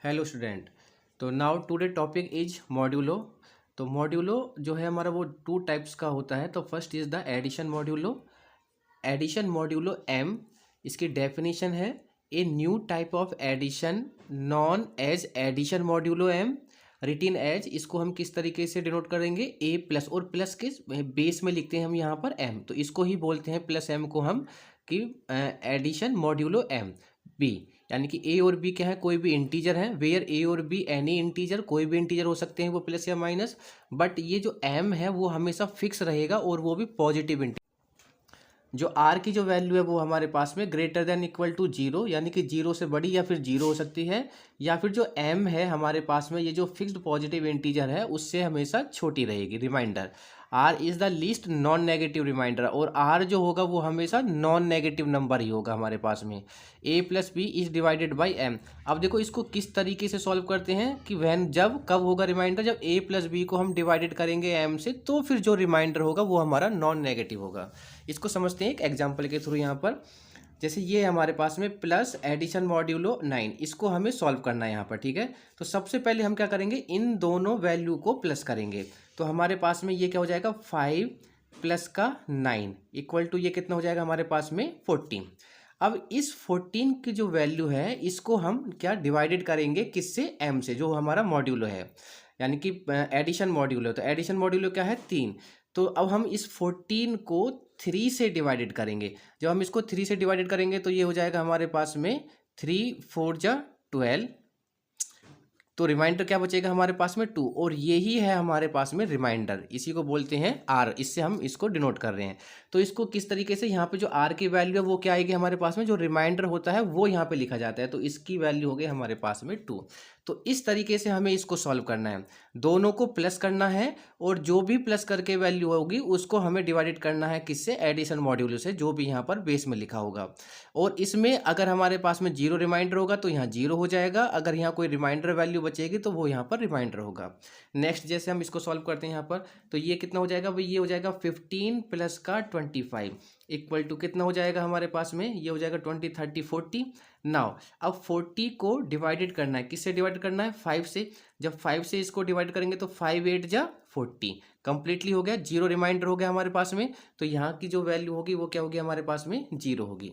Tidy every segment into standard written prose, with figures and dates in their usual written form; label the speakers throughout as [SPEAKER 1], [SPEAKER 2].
[SPEAKER 1] Hello student. तो now today topic is modulo. तो modulo जो है हमारा वो टू टाइप्स का होता है। तो first is the addition modulo. Addition modulo M, इसकी डेफिनेशन है a new type of addition known as addition modulo M written as. इसको हम किस तरीके से डिनोट करेंगे, ए प्लस, और प्लस के बेस में लिखते हैं हम यहाँ पर एम, तो इसको ही बोलते हैं प्लस एम को हम कि एडिशन मॉड्यूलो एम बी। यानी कि ए और बी क्या है, कोई भी इंटीजर है, वेयर ए और बी एनी इंटीजर, कोई भी इंटीजर हो सकते हैं वो प्लस या माइनस, बट ये जो एम है वो हमेशा फिक्स रहेगा और वो भी पॉजिटिव इंटीजर। जो आर की जो वैल्यू है वो हमारे पास में greater than equal to zero, यानी कि जीरो से बड़ी या फिर जीरो हो सकती है, या फिर जो एम है हमारे पास में ये जो फिक्स्ड पॉजिटिव इंटीजर है उससे हमेशा छोटी रहेगी। Remainder R is the least non negative remainder, और आर जो होगा वो हमेशा नॉन नेगेटिव नंबर ही होगा हमारे पास में। A plus B is divided by M. अब देखो इसको किस तरीके से सॉल्व करते हैं कि वैन जब कब होगा रिमाइंडर, जब ए प्लस बी को हम डिवाइडेड करेंगे एम से, तो फिर जो रिमाइंडर होगा वो हमारा नॉन नेगेटिव होगा। इसको समझते हैं एक एग्जाम्पल के थ्रू। यहाँ पर जैसे ये हमारे पास में प्लस एडिशन मॉड्यूलो 9, इसको हमें सॉल्व करना है यहाँ पर, ठीक है। तो सबसे पहले हम क्या करेंगे, इन दोनों वैल्यू को प्लस करेंगे। तो हमारे पास में ये क्या हो जाएगा, 5 प्लस का 9 इक्वल टू ये कितना हो जाएगा हमारे पास में 14। अब इस 14 की जो वैल्यू है इसको हम क्या डिवाइडेड करेंगे, किससे, एम से, जो हमारा मॉड्यूलो है, यानी कि एडिशन मॉड्यूलो। तो एडिशन मॉड्यूलो क्या है, 3। तो अब हम इस 14 को 3 से डिवाइडेड करेंगे। जब हम इसको 3 से डिवाइडेड करेंगे तो ये हो जाएगा हमारे पास में 3 4 जा 12। तो रिमाइंडर क्या बचेगा हमारे पास में 2, और यही है हमारे पास में रिमाइंडर, इसी को बोलते हैं आर, इससे हम इसको डिनोट कर रहे हैं। तो इसको किस तरीके से, यहाँ पे जो आर की वैल्यू है वो क्या आएगी हमारे पास में, जो रिमाइंडर होता है वो यहाँ पे लिखा जाता है, तो इसकी वैल्यू हो गई हमारे पास में 2। तो इस तरीके से हमें इसको सॉल्व करना है, दोनों को प्लस करना है, और जो भी प्लस करके वैल्यू होगी उसको हमें डिवाइडेड करना है किससे, एडिशन मॉड्यूलो से, जो भी यहाँ पर बेस में लिखा होगा। और इसमें अगर हमारे पास में जीरो रिमाइंडर होगा तो यहाँ जीरो हो जाएगा, अगर यहाँ कोई रिमाइंडर वैल्यू बचेगी तो वो यहाँ पर रिमाइंडर होगा। नेक्स्ट जैसे हम इसको सॉल्व करते हैं यहाँ पर, तो ये कितना हो जाएगा भाई, ये हो जाएगा 15 प्लस का 25 इक्वल टू कितना हो जाएगा हमारे पास में, ये हो जाएगा 20 30 40। नाउ अब 40 को डिवाइडेड करना है, किससे डिवाइड करना है, 5 से। जब 5 से इसको डिवाइड करेंगे तो 5 8 जा 40, कंप्लीटली हो गया, जीरो रिमाइंडर हो गया हमारे पास में। तो यहाँ की जो वैल्यू होगी वो क्या होगी हमारे पास में, जीरो होगी।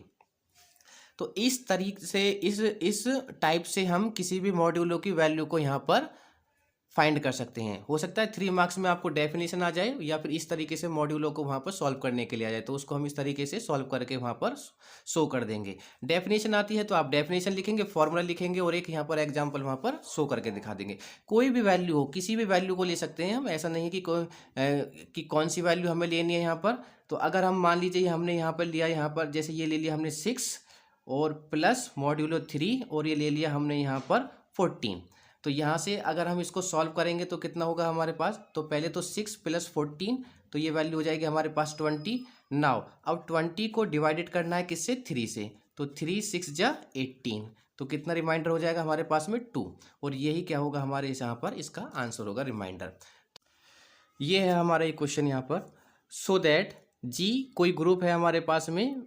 [SPEAKER 1] तो इस तरीके से इस टाइप से हम किसी भी मॉड्यूलो की वैल्यू को यहाँ पर फाइंड कर सकते हैं। हो सकता है 3 मार्क्स में आपको डेफिनेशन आ जाए, या फिर इस तरीके से मॉड्यूलो को वहाँ पर सॉल्व करने के लिए आ जाए, तो उसको हम इस तरीके से सॉल्व करके वहाँ पर शो कर देंगे। डेफिनेशन आती है तो आप डेफिनेशन लिखेंगे, फॉर्मूला लिखेंगे, और एक यहाँ पर एग्जाम्पल वहाँ पर शो करके दिखा देंगे। कोई भी वैल्यू हो, किसी भी वैल्यू को ले सकते हैं हम, ऐसा नहीं कि कौन सी वैल्यू हमें लेनी है यहाँ पर। तो अगर हम मान लीजिए हमने यहाँ पर लिया, यहाँ पर जैसे ये ले लिया हमने 6 और प्लस मॉड्यूलो 3, और ये ले लिया हमने यहाँ पर 14। तो यहाँ से अगर हम इसको सॉल्व करेंगे तो कितना होगा हमारे पास, तो पहले तो 6 प्लस 14, तो ये वैल्यू हो जाएगी हमारे पास 20। नाउ अब 20 को डिवाइडेड करना है किससे, 3 से, तो 3 6 जा 18, तो कितना रिमाइंडर हो जाएगा हमारे पास में 2, और यही क्या होगा हमारे यहाँ पर इसका आंसर होगा रिमाइंडर। ये है हमारा एक क्वेश्चन यहाँ पर। सो दैट जी कोई ग्रुप है हमारे पास में,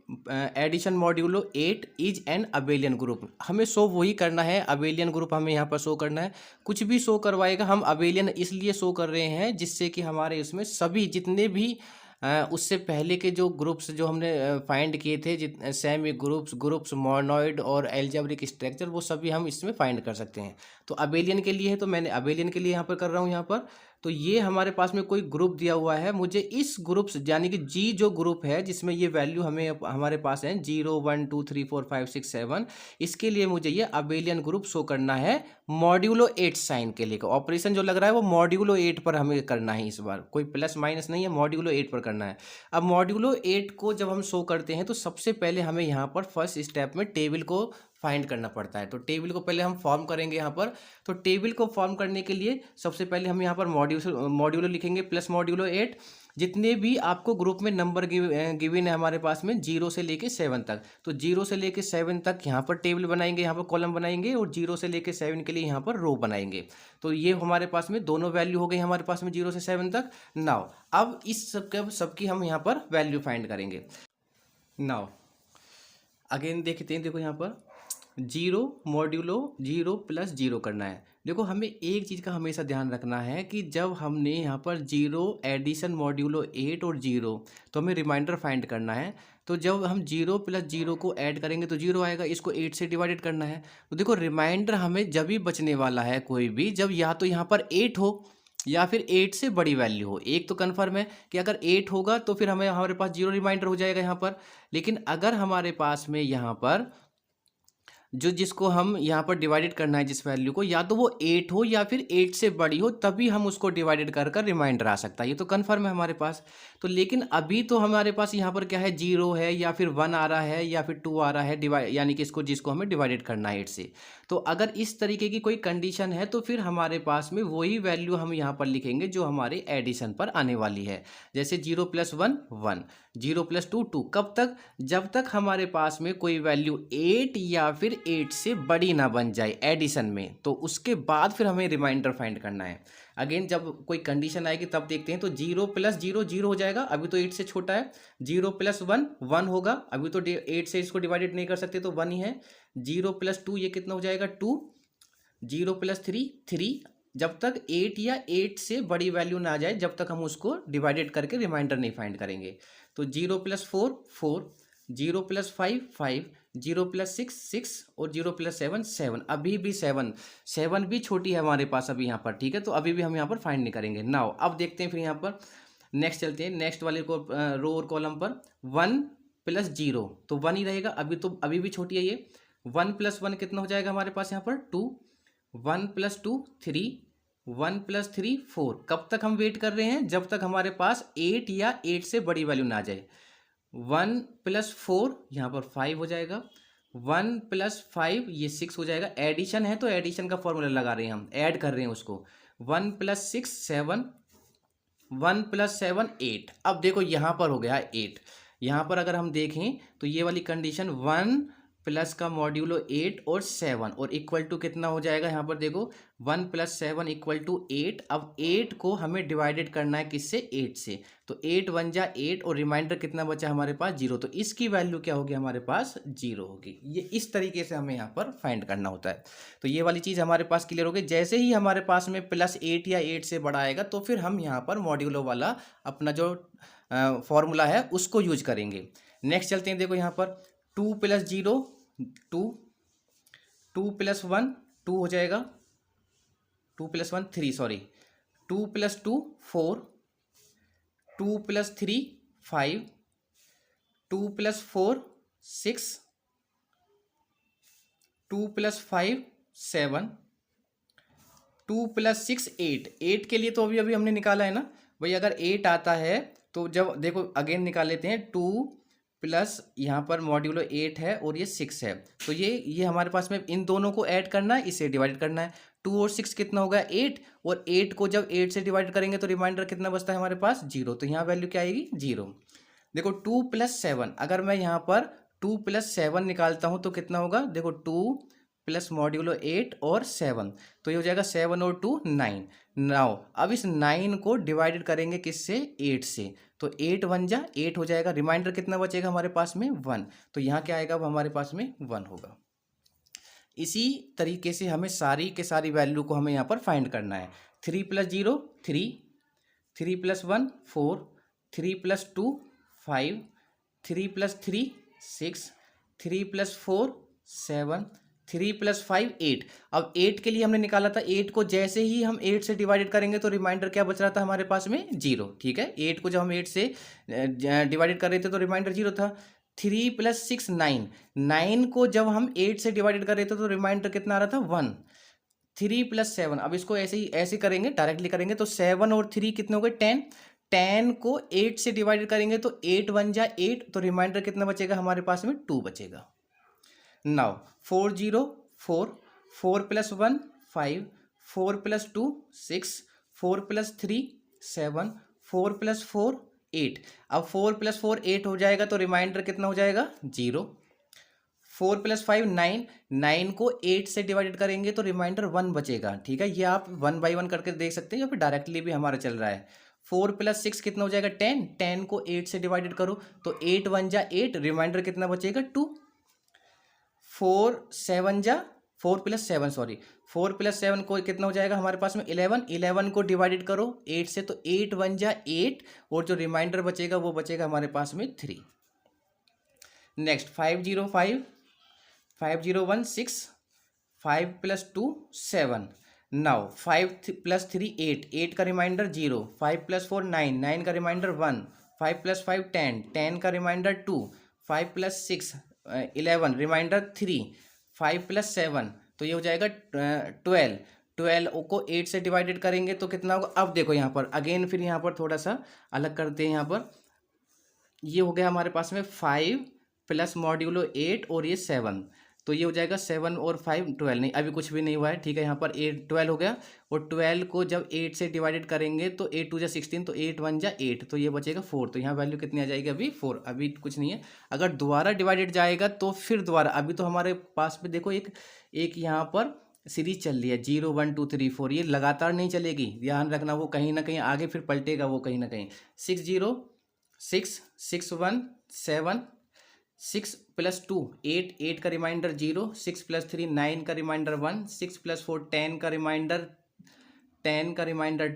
[SPEAKER 1] addition modulo 8 is an abelian group. हमें शो वही करना है, अबेलियन ग्रुप हमें यहाँ पर शो करना है। कुछ भी शो करवाएगा, हम अबेलियन इसलिए शो कर रहे हैं जिससे कि हमारे इसमें सभी जितने भी उससे पहले के जो ग्रुप्स जो हमने फाइंड किए थे, सेमी ग्रुप्स मोनोइड और एल्जेब्रिक स्ट्रक्चर, वो सभी हम इसमें फाइंड कर सकते हैं। तो अबेलियन के लिए है, तो मैंने अबेलियन के लिए यहाँ पर कर रहा हूँ यहाँ पर। तो ये हमारे पास में कोई ग्रुप दिया हुआ है, मुझे इस ग्रुप यानी कि जी जो ग्रुप है जिसमें ये वैल्यू हमें हमारे पास है 0 1 2 3 4 5 6 7, इसके लिए मुझे ये अबेलियन ग्रुप शो करना है मॉड्यूलो 8 साइन के लिए। ऑपरेशन जो लग रहा है वो मॉड्यूलो 8 पर हमें करना है, इस बार कोई प्लस माइनस नहीं है, मॉड्यूलो 8 पर करना है। अब मॉड्यूलो 8 को जब हम शो करते हैं तो सबसे पहले हमें यहाँ पर फर्स्ट स्टेप में टेबल को फाइंड करना पड़ता है। तो टेबल को पहले हम फॉर्म करेंगे यहाँ पर। तो टेबल को फॉर्म करने के लिए सबसे पहले हम यहाँ पर मॉड्यूलो लिखेंगे प्लस मॉड्यूलो 8। जितने भी आपको ग्रुप में नंबर गिवन है हमारे पास में 0 से लेके 7 तक, तो 0 से लेके 7 तक यहाँ पर टेबल बनाएंगे, यहाँ पर कॉलम बनाएंगे, और 0 से लेके 7 के लिए यहाँ पर रो बनाएंगे। तो ये हमारे पास में दोनों वैल्यू हो गई हमारे पास में 0 से 7 तक। नाउ अब इस सबकी हम यहाँ पर वैल्यू फाइंड करेंगे। नाउ अगेन देखते हैं, देखो यहाँ पर zero modulo zero plus zero करना है। देखो हमें एक चीज़ का हमेशा ध्यान रखना है कि जब हमने यहाँ पर जीरो एडिशन मॉड्यूलो 8 और जीरो, तो हमें रिमाइंडर फाइंड करना है। तो जब हम जीरो प्लस जीरो को ऐड करेंगे तो जीरो आएगा, इसको 8 से डिवाइडेड करना है। तो देखो रिमाइंडर हमें जब भी बचने वाला है कोई भी, जब या तो यहाँ पर 8 हो या फिर 8 से बड़ी वैल्यू हो। एक तो कन्फर्म है कि अगर 8 होगा तो फिर हमें हमारे पास जीरो रिमाइंडर हो जाएगा यहाँ पर। लेकिन अगर हमारे पास में यहाँ पर जो जिसको हम यहाँ पर डिवाइडेड करना है जिस वैल्यू को, या तो वो 8 हो या फिर 8 से बड़ी हो, तभी हम उसको डिवाइडेड कर कर रिमाइंडर आ सकता है। ये तो कन्फर्म है हमारे पास। तो लेकिन अभी तो हमारे पास यहाँ पर क्या है, जीरो है या फिर 1 आ रहा है या फिर 2 आ रहा है डिवाइड, यानी कि इसको जिसको हमें डिवाइडेड करना है 8 से। तो अगर इस तरीके की कोई कंडीशन है तो फिर हमारे पास में वही वैल्यू हम यहाँ पर लिखेंगे जो हमारे एडिशन पर आने वाली है। जैसे 0 + 1 1, 0 + 2 2। कब तक? जब तक हमारे पास में कोई वैल्यू 8 या फिर 8 से बड़ी ना बन जाए एडिशन में, तो उसके बाद फिर हमें रिमाइंडर फाइंड करना है। अगेन जब कोई कंडीशन आएगी तब देखते हैं। तो 0 + 0 0 हो जाएगा, अभी तो 8 से छोटा है। 0 + 1 1 होगा, अभी तो 8 से इसको डिवाइडेड नहीं कर सकते तो 1 ही है। 0 + 2 ये कितना हो जाएगा, 2। 0 + 3 3। जब तक 8 या 8 से बड़ी वैल्यू ना आ जाए, जब तक हम उसको डिवाइडेड करके रिमाइंडर नहीं फाइंड करेंगे। तो 0 + 4 4, 0 + 5 5, 0 + 6 6 और 0 + 7 7। अभी भी 7 भी छोटी है हमारे पास अभी यहाँ पर, ठीक है। तो अभी भी हम यहाँ पर फाइंड नहीं करेंगे। नाउ अब देखते हैं फिर यहाँ पर नेक्स्ट चलते हैं, नेक्स्ट वाले को रो और कॉलम पर। 1 + 0 तो 1 ही रहेगा, अभी भी छोटी है ये। 1 + 1 कितना हो जाएगा हमारे पास यहाँ पर, 2। 1 + 2 3, 1 + 3 4। कब तक हम वेट कर रहे हैं? जब तक हमारे पास 8 या 8 से बड़ी वैल्यू ना आ जाए। 1 + 4 यहाँ पर 5 हो जाएगा। 1 + 5 ये 6 हो जाएगा। एडिशन है तो एडिशन का फॉर्मूला लगा रहे हैं, हम ऐड कर रहे हैं उसको। 1 + 6 7, 1 + 7 8। अब देखो यहाँ पर हो गया 8। यहाँ पर अगर हम देखें तो ये वाली कंडीशन 1 प्लस का मॉड्यूलो 8 और 7 और इक्वल टू कितना हो जाएगा यहाँ पर देखो, 1 + 7 = 8। अब 8 को हमें डिवाइडेड करना है किससे, 8 से। तो 8 1 जा 8 और रिमाइंडर कितना बचा हमारे पास, 0। तो इसकी वैल्यू क्या होगी हमारे पास, 0 होगी। ये इस तरीके से हमें यहाँ पर फाइंड करना होता है। तो ये वाली चीज़ हमारे पास क्लियर हो गई। जैसे ही हमारे पास में +8 या 8 से बड़ा आएगा तो फिर हम यहाँ पर मॉड्यूलो वाला अपना जो फॉर्मूला है उसको यूज करेंगे। नेक्स्ट चलते हैं, देखो यहाँ पर 2 + 0 2, 2 + 1 2 हो जाएगा। 2 + 1 3, सॉरी। 2 + 2 4, 2 + 3 5, 2 + 4 6, 2 + 5 7, 2 + 6 8। 8 के लिए तो अभी अभी हमने निकाला है ना भाई। अगर 8 आता है तो जब देखो अगेन निकाल लेते हैं। 2 प्लस यहाँ पर मॉड्यूलो 8 है और ये 6 है, तो ये हमारे पास में इन दोनों को ऐड करना है, इसे डिवाइड करना है। 2 और 6 कितना होगा, 8। और 8 को जब 8 से डिवाइड करेंगे तो रिमाइंडर कितना बचता है हमारे पास, 0। तो यहाँ वैल्यू क्या आएगी, 0। देखो 2 + 7, अगर मैं यहाँ पर 2 + 7 निकालता हूँ तो कितना होगा, देखो 2 प्लस मॉड्यूलो 8 और 7, तो ये हो जाएगा 7 और 2 9। नाउ अब इस 9 को डिवाइडेड करेंगे किससे, 8 से। तो 8 1 जा 8 हो जाएगा। रिमाइंडर कितना बचेगा हमारे पास में, 1। तो यहाँ क्या आएगा, अब हमारे पास में 1 होगा। इसी तरीके से हमें सारी के सारी वैल्यू को हमें यहाँ पर फाइंड करना है। 3 + 0 3, 3 + 1 4, 3 + 2 5, 3 + 3 6, 3 + 4 7, 3 + 5 8। अब 8 के लिए हमने निकाला था, 8 को जैसे ही हम 8 से डिवाइडेड करेंगे तो रिमाइंडर क्या बच रहा था हमारे पास में, 0। ठीक है, 8 को जब हम 8 से डिवाइडेड कर रहे थे तो रिमाइंडर 0 था। 3 + 6 9, 9 को जब हम 8 से डिवाइडेड कर रहे थे तो रिमाइंडर कितना आ रहा था, 1। 3 + 7, अब इसको ऐसे करेंगे, डायरेक्टली करेंगे तो 7 और 3 कितने हो गए, 10। 10 को 8 से डिवाइडेड करेंगे तो 8 1 जा 8, तो रिमाइंडर कितना बचेगा हमारे पास में, 2 बचेगा। नाउ 4 0 4, 4 + 1 5, 4 + 2 6, 4 + 3 7, 4 + 4 8। अब 4 + 4 8 हो जाएगा तो रिमाइंडर कितना हो जाएगा, 0। 4 + 5 9, 9 को 8 से डिवाइडेड करेंगे तो रिमाइंडर 1 बचेगा। ठीक है, ये आप 1 बाई 1 करके देख सकते हैं या फिर डायरेक्टली भी हमारा चल रहा है। 4 + 6 कितना हो जाएगा, 10। 10 को 8 से डिवाइडेड करो तो 8 1 जा 8, रिमाइंडर कितना बचेगा, 2। 4 सॉरी 4 + 7 को कितना हो जाएगा हमारे पास में 11। 11 को डिवाइडेड करो 8 से, तो 8 × 1 = 8, और जो रिमाइंडर बचेगा वो बचेगा हमारे पास में 3। नेक्स्ट 505, 501 6, 5 + 2 7। नाउ 5 + 3 8, 8 का रिमाइंडर 0, 5 + 4 9, 9 का रिमाइंडर 1, 5 + 5 10, 10 का रिमाइंडर 2, 5 + 6 11, रिमाइंडर 3, 5 + 7, तो ये हो जाएगा 12। 12 को 8 से डिवाइडेड करेंगे तो कितना होगा। अब देखो यहाँ पर अगेन फिर यहाँ पर थोड़ा सा अलग करते हैं। यहाँ पर ये हो गया हमारे पास में 5 + मॉड्यूलो 8 और ये 7, तो ये हो जाएगा 7 और 5 12। नहीं, अभी कुछ भी नहीं हुआ है, ठीक है। यहाँ पर 8 12 हो गया, और 12 को जब 8 से डिवाइडेड करेंगे तो 8 2 = 16, तो 8 1 = 8, तो ये बचेगा 4। तो यहाँ वैल्यू कितनी आ जाएगी अभी 4। अभी कुछ नहीं है। अगर दोबारा डिवाइडेड जाएगा तो फिर दोबारा, अभी तो हमारे पास में देखो एक यहाँ पर सीरीज चल रही है 0 1 2 3 4, ये लगातार नहीं चलेगी, ध्यान रखना। वो कहीं ना कहीं आगे फिर पलटेगा, वो कहीं ना कहीं 6 0 6 6 1 7, 6 + 2 8, 8 का रिमाइंडर 0, 6 + 3 9 का रिमाइंडर 1, 6 + 4 10 का रिमाइंडर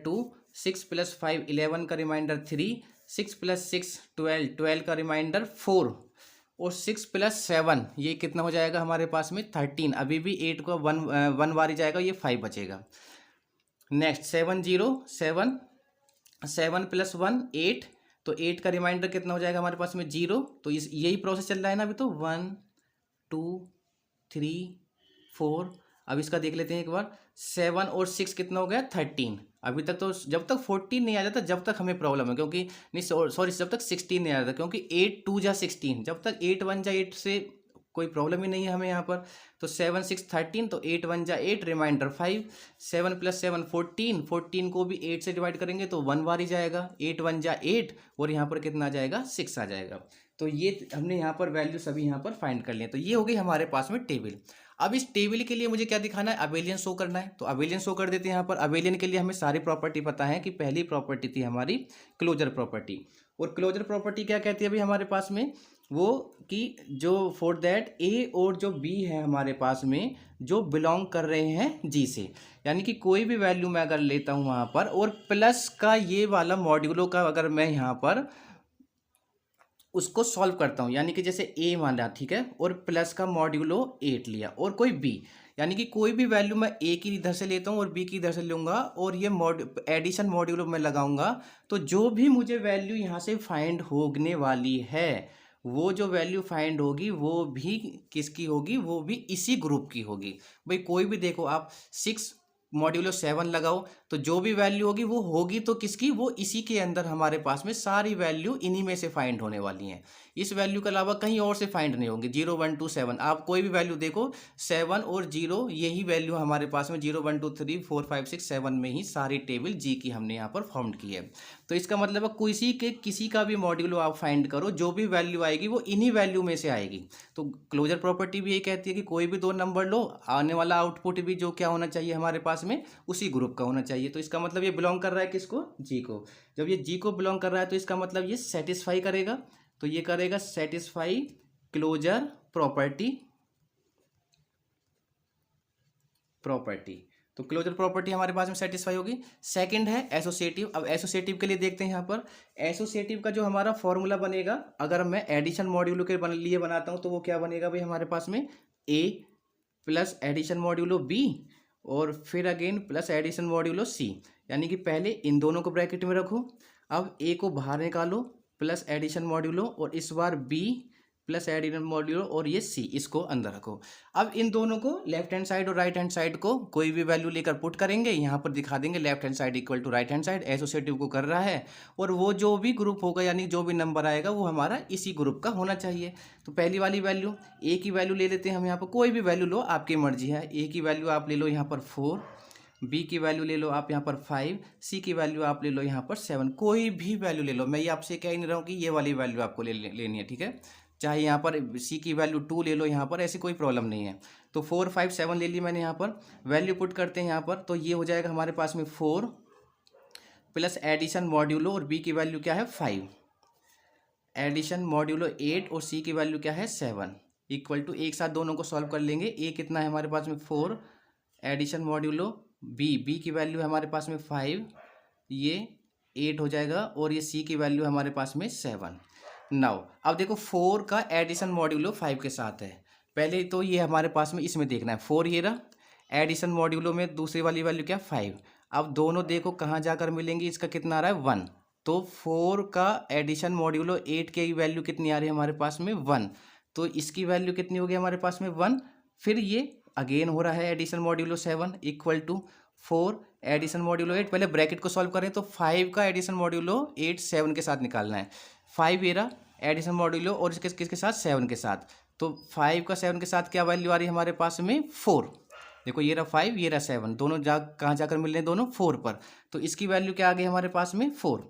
[SPEAKER 1] 2, 6 + 5 11 का रिमाइंडर 3, 6 + 6 12, 12 का रिमाइंडर 4, और 6 + 7 ये कितना हो जाएगा हमारे पास में 13। अभी भी 8 को 1 बार ही जाएगा, ये 5 बचेगा। नेक्स्ट 7 0 7, 7 + 1 8, तो 8 का रिमाइंडर कितना हो जाएगा हमारे पास में 0। तो इस यही प्रोसेस चल रहा है ना अभी, तो 1 2 3 4। अब इसका देख लेते हैं एक बार। 7 और 6 कितना हो गया 13। अभी तक तो जब तक 14 नहीं आ जाता जब तक हमें प्रॉब्लम है, क्योंकि नहीं सॉरी जब तक 16 नहीं आ जाता, क्योंकि 8 2 = 16, जब तक 8 1 = 8 से कोई प्रॉब्लम ही नहीं है हमें यहाँ पर। तो 7 6 13, तो 8 1 = 8, रिमाइंडर 5। 7 + 7 14, 14 को भी 8 से डिवाइड करेंगे तो 1 बार ही जाएगा, 8 1 = 8, और यहाँ पर कितना आ जाएगा 6 आ जाएगा। तो ये हमने यहाँ पर वैल्यू सभी यहाँ पर फाइंड कर लिए। तो ये हो गई हमारे पास में टेबल। अब इस टेबल के लिए मुझे क्या दिखाना है, अबेलियन शो करना है, तो अबेलियन शो कर देते हैं। यहाँ पर अबेलियन के लिए हमें सारी प्रॉपर्टी पता है कि पहली प्रॉपर्टी थी हमारी क्लोजर प्रॉपर्टी, और क्लोजर प्रॉपर्टी क्या कहती है अभी हमारे पास में, वो कि जो फॉर दैट ए और जो बी है हमारे पास में जो बिलोंग कर रहे हैं जी से, यानी कि कोई भी वैल्यू मैं अगर लेता हूँ वहाँ पर, और प्लस का ये वाला मॉड्यूलो का अगर मैं यहाँ पर उसको सॉल्व करता हूँ, यानी कि जैसे ए माना, ठीक है, और प्लस का मॉड्यूलो 8 लिया, और कोई बी, यानी कि कोई भी वैल्यू मैं ए की इधर से लेता हूँ और बी की इधर से लूँगा, और ये एडिशन मॉड्यूलो में लगाऊंगा, तो जो भी मुझे वैल्यू यहाँ से फाइंड होने वाली है, वो जो वैल्यू फाइंड होगी वो भी किसकी होगी, वो भी इसी ग्रुप की होगी। भाई कोई भी देखो आप 6 मॉड्यूलो 7 लगाओ, तो जो भी वैल्यू होगी वो होगी तो किसकी, वो इसी के अंदर हमारे पास में सारी वैल्यू इन्हीं में से फाइंड होने वाली हैं। इस वैल्यू के अलावा कहीं और से फाइंड नहीं होंगे। 0 1 2 7, आप कोई भी वैल्यू देखो, 7 और 0 यही वैल्यू हमारे पास में 0 1 2 3 4 5 6 7 में ही सारी टेबल जी की हमने यहाँ पर फॉर्म की है। तो इसका मतलब है किसी का भी मॉड्यूलो आप फाइंड करो, जो भी वैल्यू आएगी वो इन्हीं वैल्यू में से आएगी। तो क्लोजर प्रॉपर्टी भी यही कहती है कि कोई भी दो नंबर लो, आने वाला आउटपुट भी जो क्या होना चाहिए हमारे पास में उसी ग्रुप का होना चाहिए। तो इसका मतलब ये बिलोंग कर रहा है किसको, जी को। जब ये जी को बिलोंग कर रहा है तो इसका मतलब ये सेटिस्फाई करेगा, तो ये करेगा सेटिस्फाई क्लोजर प्रॉपर्टी। तो क्लोजर प्रॉपर्टी हमारे पास में सेटिस्फाई होगी। सेकंड है एसोसिएटिव। अब एसोसिएटिव के लिए देखते हैं यहाँ पर, एसोसिएटिव का जो हमारा फॉर्मूला बनेगा, अगर मैं एडिशन मॉड्यूलो के लिए बनाता हूँ तो वो क्या बनेगा भाई हमारे पास में, A plus addition modulo B, और फिर अगेन प्लस एडिशन मॉड्यूलो सी, यानी कि पहले इन दोनों को ब्रैकेट में रखो, अब ए को बाहर निकालो प्लस एडिशन मॉड्यूलो, और इस बार बी प्लस एडिशन मॉड्यूलो, और ये सी इसको अंदर रखो। अब इन दोनों को लेफ्ट हैंड साइड और राइट हैंड साइड को कोई भी वैल्यू लेकर पुट करेंगे, यहाँ पर दिखा देंगे left hand side equal to right hand side, associative को कर रहा है, और वो जो भी ग्रुप होगा यानी जो भी नंबर आएगा वो हमारा इसी ग्रुप का होना चाहिए। तो पहली वाली वैल्यू ए की वैल्यू ले लेते हैं हम, यहाँ पर कोई भी वैल्यू लो, आपकी मर्जी है। ए की वैल्यू आप ले लो यहाँ पर 4, बी की वैल्यू ले लो आप यहाँ पर 5, सी की वैल्यू आप ले लो यहाँ पर 7, कोई भी वैल्यू ले लो। मैं ये आपसे कह नहीं रहा हूँ कि ये वाली वैल्यू आपको लेनी है, ठीक है। चाहे यहाँ पर सी की वैल्यू 2 ले लो यहाँ पर, ऐसी कोई प्रॉब्लम नहीं है। तो 4 5 7 ले ली मैंने यहाँ पर, वैल्यू पुट करते हैं यहाँ पर, तो ये हो जाएगा हमारे पास में 4 प्लस एडिशन मॉड्यूलो, और बी की वैल्यू क्या है 5, एडिशन मॉड्यूलो 8, और सी की वैल्यू क्या है 7, इक्वल टू, एक साथ दोनों को सॉल्व कर लेंगे। ए कितना है हमारे पास में 4, एडिशन मॉड्यूलो बी की वैल्यू है हमारे पास में 5, ये 8 हो जाएगा, और ये सी की वैल्यू हमारे पास में 7। नाउ अब देखो 4 का एडिशन मॉड्यूलो 5 के साथ है। पहले तो ये हमारे पास में इसमें देखना है 4 ये रहा, एडिशन मॉड्यूलो में दूसरी वाली वैल्यू क्या 5। अब दोनों देखो कहाँ जाकर मिलेंगी, इसका कितना आ रहा है 1, तो 4 का एडिशन मॉड्यूलो 8 की वैल्यू कितनी आ रही है हमारे पास में 1, तो इसकी वैल्यू कितनी होगी हमारे पास में 1। फिर ये अगेन हो रहा है addition modulo 7 equal to 4 addition modulo 8। पहले ब्रैकेट को सॉल्व करें तो 5 का एडिशन मॉड्यूलो 8 7 के साथ निकालना है। 5 ये रहा एडिशन मॉड्यूलो, और इसके किसके साथ 7 के साथ, तो 5 का 7 के साथ क्या वैल्यू आ रही है हमारे पास में 4। देखो ये रहा 5 ये रहा 7, दोनों कहाँ जाकर मिल रहे हैं, दोनों 4 पर, तो इसकी वैल्यू क्या आ गई हमारे पास में 4।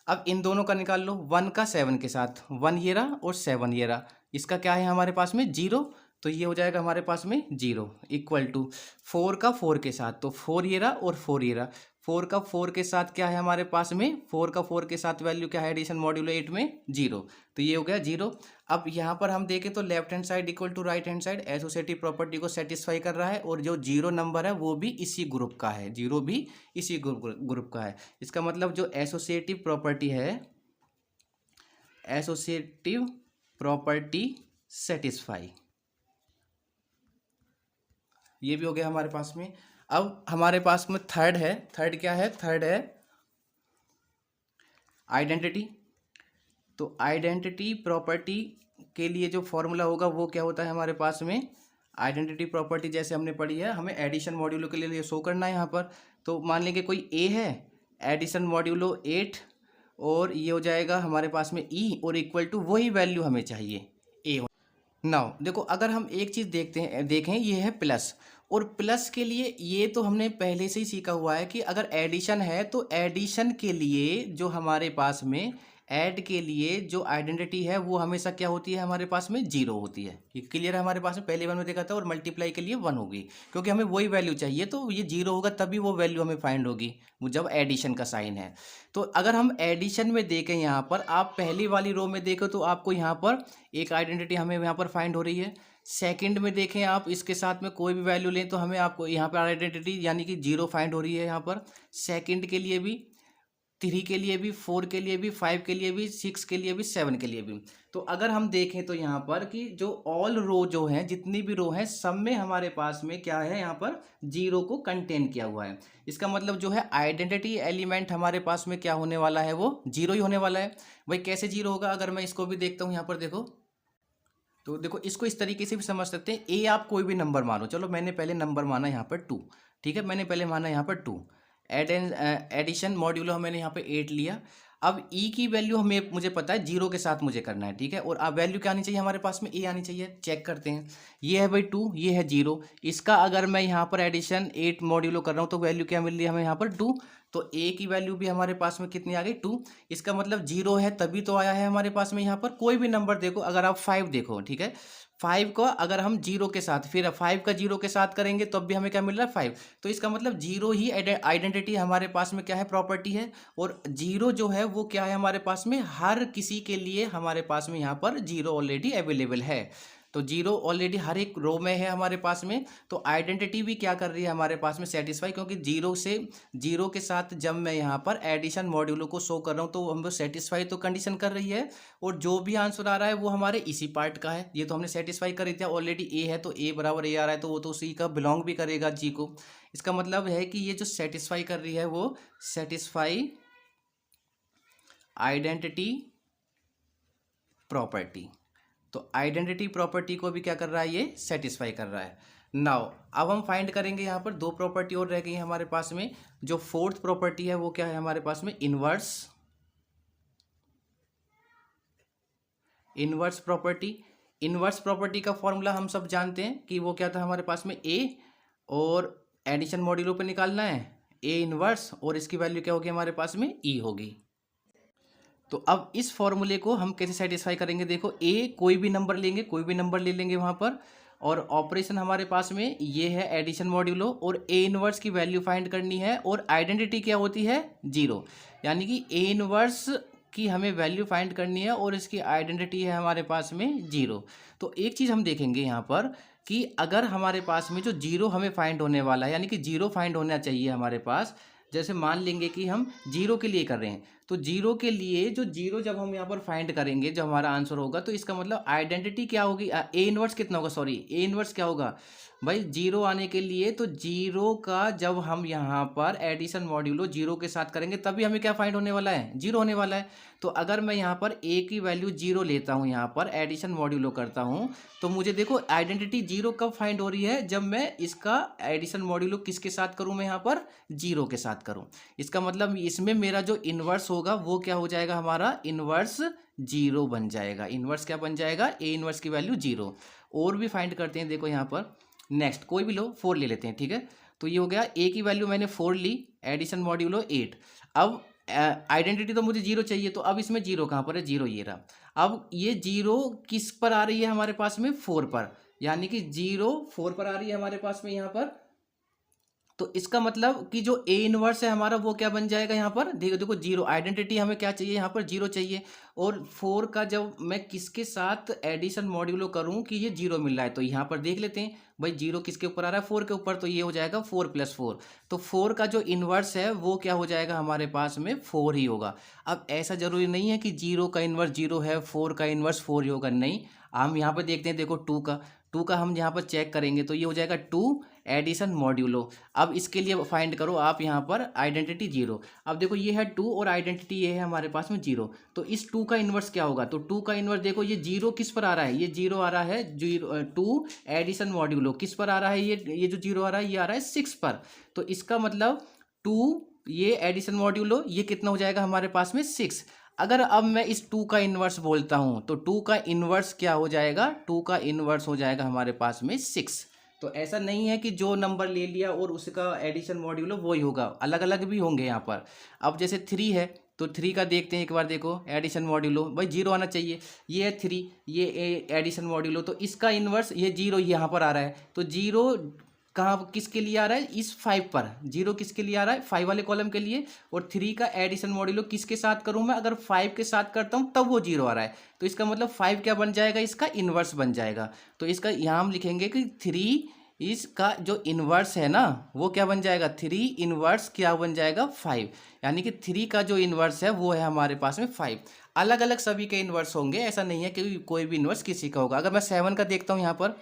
[SPEAKER 1] अब इन दोनों का निकाल लो, 1 का 7 के साथ, 1 ये रहा और 7 ये रहा, इसका क्या है हमारे पास में 0, तो ये हो जाएगा हमारे पास में 0 इक्वल टू 4 का 4 के साथ, तो 4 ये रहा और 4 ये रहा, 4 का 4 के साथ क्या है हमारे पास में, 4 का 4 के साथ वैल्यू क्या है एडिशन मॉड्यूलो 8 में 0, तो ये हो गया 0। अब यहाँ पर हम देखें तो left hand side equal to right hand side associative property को सेटिस्फाई कर रहा है, और जो 0 नंबर है वो भी इसी ग्रुप का है, 0 भी इसी ग्रुप का है। इसका मतलब जो एसोसिएटिव प्रॉपर्टी है, एसोसिएटिव प्रॉपर्टी सेटिस्फाई, ये भी हो गया हमारे पास में। अब हमारे पास में थर्ड है, थर्ड क्या है, थर्ड है आइडेंटिटी। तो आइडेंटिटी प्रॉपर्टी के लिए जो फॉर्मूला होगा वो क्या होता है हमारे पास में, आइडेंटिटी प्रॉपर्टी जैसे हमने पढ़ी है, हमें एडिशन मॉड्यूलो के लिए शो करना है यहाँ पर। तो मान लेंगे कोई ए है, एडिशन मॉड्यूलो 8, और ये हो जाएगा हमारे पास में ई, और इक्वल टू वही वैल्यू हमें चाहिए ए। नाउ देखो अगर हम एक चीज़ देखें ये है प्लस, और प्लस के लिए ये तो हमने पहले से ही सीखा हुआ है कि अगर एडिशन है तो एडिशन के लिए जो हमारे पास में ऐड के लिए जो आइडेंटिटी है वो हमेशा क्या होती है हमारे पास में 0 होती है। ये क्लियर है हमारे पास में, पहले वन में देखा था, और मल्टीप्लाई के लिए 1 होगी, क्योंकि हमें वही वैल्यू चाहिए, तो ये 0 होगा तभी वो वैल्यू हमें फाइंड होगी, वो जब एडिशन का साइन है। तो अगर हम एडिशन में देखें यहाँ पर, आप पहली वाली रो में देखो तो आपको यहाँ पर एक आइडेंटिटी हमें यहाँ पर फाइंड हो रही है। सेकंड में देखें आप, इसके साथ में कोई भी वैल्यू लें तो हमें आपको यहाँ पर आइडेंटिटी यानी कि 0 फाइंड हो रही है यहाँ पर, सेकंड के लिए भी, 3 के लिए भी, 4 के लिए भी, 5 के लिए भी, 6 के लिए भी, 7 के लिए भी। तो अगर हम देखें तो यहाँ पर कि जो ऑल रो जो हैं, जितनी भी रो हैं, सब में हमारे पास में क्या है यहाँ पर 0 को कंटेन किया हुआ है। इसका मतलब जो है आइडेंटिटी एलिमेंट हमारे पास में क्या होने वाला है, वो 0 ही होने वाला है। भाई कैसे 0 होगा, अगर मैं इसको भी देखता हूँ यहाँ पर देखो, तो देखो इसको इस तरीके से भी समझ सकते हैं। ए आप कोई भी नंबर मानो, चलो मैंने पहले नंबर माना यहाँ पर 2, ठीक है, मैंने पहले माना यहाँ पर 2, एडिशन मॉड्यूलो मैंने यहाँ पे 8 लिया। अब ई की वैल्यू मुझे पता है 0 के साथ मुझे करना है, ठीक है, और अब वैल्यू क्या आनी चाहिए हमारे पास में, ए आनी चाहिए। चेक करते हैं, ये है भाई 2, ये है 0, इसका अगर मैं यहाँ पर एडिशन 8 मॉड्यूलो कर रहा हूँ तो वैल्यू क्या मिल रही है हमें यहाँ पर 2, तो ए की वैल्यू भी हमारे पास में कितनी आ गई 2। इसका मतलब 0 है तभी तो आया है हमारे पास में यहाँ पर। कोई भी नंबर देखो, अगर आप 5 देखो, ठीक है, 5 को अगर हम 0 के साथ, फिर 5 का 0 के साथ करेंगे तब भी हमें क्या मिल रहा है 5, तो इसका मतलब 0 ही आइडेंटिटी हमारे पास में क्या है, प्रॉपर्टी है। और 0 जो है वो क्या है हमारे पास में, हर किसी के लिए हमारे पास में यहाँ पर 0 ऑलरेडी अवेलेबल है। तो 0 ऑलरेडी हर एक रो में है हमारे पास में, तो आइडेंटिटी भी क्या कर रही है हमारे पास में, सेटिस्फाई, क्योंकि 0 के साथ जब मैं यहाँ पर एडिशन मॉड्यूलो को शो कर रहा हूँ तो हम सेटिस्फाई तो कंडीशन कर रही है, और जो भी आंसर आ रहा है वो हमारे इसी पार्ट का है। ये तो हमने सेटिस्फाई कर रही थी, ऑलरेडी ए है तो ए बराबर ए आ रहा है, तो वो तो उसी का बिलोंग भी करेगा जी को। इसका मतलब है कि ये जो सेटिस्फाई कर रही है वो सेटिस्फाई आइडेंटिटी प्रॉपर्टी, तो आइडेंटिटी प्रॉपर्टी को भी क्या कर रहा है, ये सेटिस्फाई कर रहा है। नाउ अब हम फाइंड करेंगे यहाँ पर 2 प्रॉपर्टी और रह गई है हमारे पास में। जो फोर्थ प्रॉपर्टी है वो क्या है हमारे पास में, inverse, inverse property. Inverse property का फॉर्मूला हम सब जानते हैं कि वो क्या था हमारे पास में, ए, और एडिशन मॉड्यूलो पे निकालना है ए इनवर्स, और इसकी वैल्यू क्या होगी हमारे पास में, ई होगी। तो अब इस फॉर्मूले को हम कैसे सेटिस्फाई करेंगे, देखो ए कोई भी नंबर लेंगे, कोई भी नंबर ले लेंगे वहाँ पर, और ऑपरेशन हमारे पास में ये है एडिशन मॉड्यूलो, और ए इनवर्स की वैल्यू फाइंड करनी है, और आइडेंटिटी क्या होती है 0, यानी कि ए इनवर्स की हमें वैल्यू फाइंड करनी है और इसकी आइडेंटिटी है हमारे पास में जीरो। तो एक चीज़ हम देखेंगे यहाँ पर कि अगर हमारे पास में जो जीरो हमें फाइंड होने वाला है, यानी कि जीरो फाइंड होना चाहिए हमारे पास, जैसे मान लेंगे कि हम जीरो के लिए कर रहे हैं, तो जीरो के लिए जो जीरो जब हम यहाँ पर फाइंड करेंगे, जो हमारा आंसर होगा, तो इसका मतलब आइडेंटिटी क्या होगी, ए इनवर्स कितना होगा, सॉरी ए इनवर्स क्या होगा भाई जीरो आने के लिए, तो जीरो का जब हम यहाँ पर एडिशन मॉड्यूलो जीरो के साथ करेंगे तभी हमें क्या फाइंड होने वाला है, जीरो होने वाला है। तो अगर मैं यहाँ पर ए की वैल्यू जीरो लेता हूँ, यहाँ पर एडिशन मॉड्यूलो करता हूँ, तो मुझे देखो आइडेंटिटी जीरो कब फाइंड हो रही है, जब मैं इसका एडिशन मॉड्यूलो किसके साथ करूँ, मैं यहाँ पर जीरो के साथ करूँ। इसका मतलब इसमें मेरा जो इन्वर्स होगा वो क्या हो जाएगा, हमारा इन्वर्स जीरो बन जाएगा। इन्वर्स क्या बन जाएगा, ए इन्वर्स की वैल्यू जीरो। और भी फाइंड करते हैं, देखो यहाँ पर नेक्स्ट कोई भी लो, 4 ले लेते हैं, ठीक है। तो ये हो गया ए की वैल्यू मैंने 4 ली, एडिशन मॉड्यूलो 8। अब आइडेंटिटी तो मुझे जीरो चाहिए, तो अब इसमें जीरो कहाँ पर है, जीरो ये रहा। अब ये जीरो किस पर आ रही है हमारे पास में, 4 पर, यानी कि जीरो 4 पर आ रही है हमारे पास में यहाँ पर। तो इसका मतलब कि जो ए इनवर्स है हमारा वो क्या बन जाएगा, यहाँ पर देखो देखो जीरो, आइडेंटिटी हमें क्या चाहिए, यहाँ पर जीरो चाहिए। और 4 का जब मैं किसके साथ एडिशन मॉड्यूलो करूँ कि ये जीरो मिल रहा है, तो यहाँ पर देख लेते हैं भाई जीरो किसके ऊपर आ रहा है, 4 के ऊपर, तो ये हो जाएगा 4 + 4। तो 4 का जो इन्वर्स है वो क्या हो जाएगा हमारे पास में, 4 ही होगा। अब ऐसा जरूरी नहीं है कि जीरो का इन्वर्स जीरो है, 4 का इन्वर्स 4 ही होगा, नहीं। हम यहाँ पर देखते हैं, देखो टू का हम यहाँ पर चेक करेंगे, तो ये हो जाएगा 2 एडिशन मॉड्यूलो। अब इसके लिए फाइंड करो आप यहाँ पर आइडेंटिटी जीरो। अब देखो ये है 2 और आइडेंटिटी ये है हमारे पास में जीरो, तो इस 2 का इन्वर्स क्या होगा, तो 2 का इन्वर्स देखो ये जीरो किस पर आ रहा है, ये जीरो आ रहा है, जीरो 2 एडिशन मॉड्यूलो किस पर आ रहा है, ये जो जीरो आ रहा है ये आ रहा है 6 पर। तो इसका मतलब 2 ये एडिशन मॉड्यूलो ये कितना हो जाएगा हमारे पास में 6। अगर अब मैं इस 2 का इन्वर्स बोलता हूं, तो 2 का इन्वर्स क्या हो जाएगा, 2 का इन्वर्स हो जाएगा हमारे पास में 6। तो ऐसा नहीं है कि जो नंबर ले लिया और उसका एडिशन मॉड्यूलो वो ही होगा, अलग अलग भी होंगे यहाँ पर। अब जैसे 3 है, तो 3 का देखते हैं एक बार, देखो एडिशन मॉड्यूलो भाई जीरो आना चाहिए, ये है 3, ये एडिशन मॉड्यूलो, तो इसका इन्वर्स ये जीरो यहाँ पर आ रहा है। तो जीरो कहाँ किसके लिए आ रहा है, इस 5 पर, जीरो किसके लिए आ रहा है, 5 वाले कॉलम के लिए। और 3 का एडिशन मॉड्यूलो किसके साथ करूँ मैं, अगर 5 के साथ करता हूँ तब वो जीरो आ रहा है, तो इसका मतलब 5 क्या बन जाएगा, इसका इन्वर्स बन जाएगा। तो इसका यहाँ हम लिखेंगे कि 3 इसका जो इन्वर्स है ना वो क्या बन जाएगा, 3 इन्वर्स क्या बन जाएगा, 5। यानी कि 3 का जो इन्वर्स है वो है हमारे पास में 5। अलग अलग सभी के इन्वर्स होंगे, ऐसा नहीं है कि कोई भी इन्वर्स किसी का होगा। अगर मैं 7 का देखता हूँ यहाँ पर,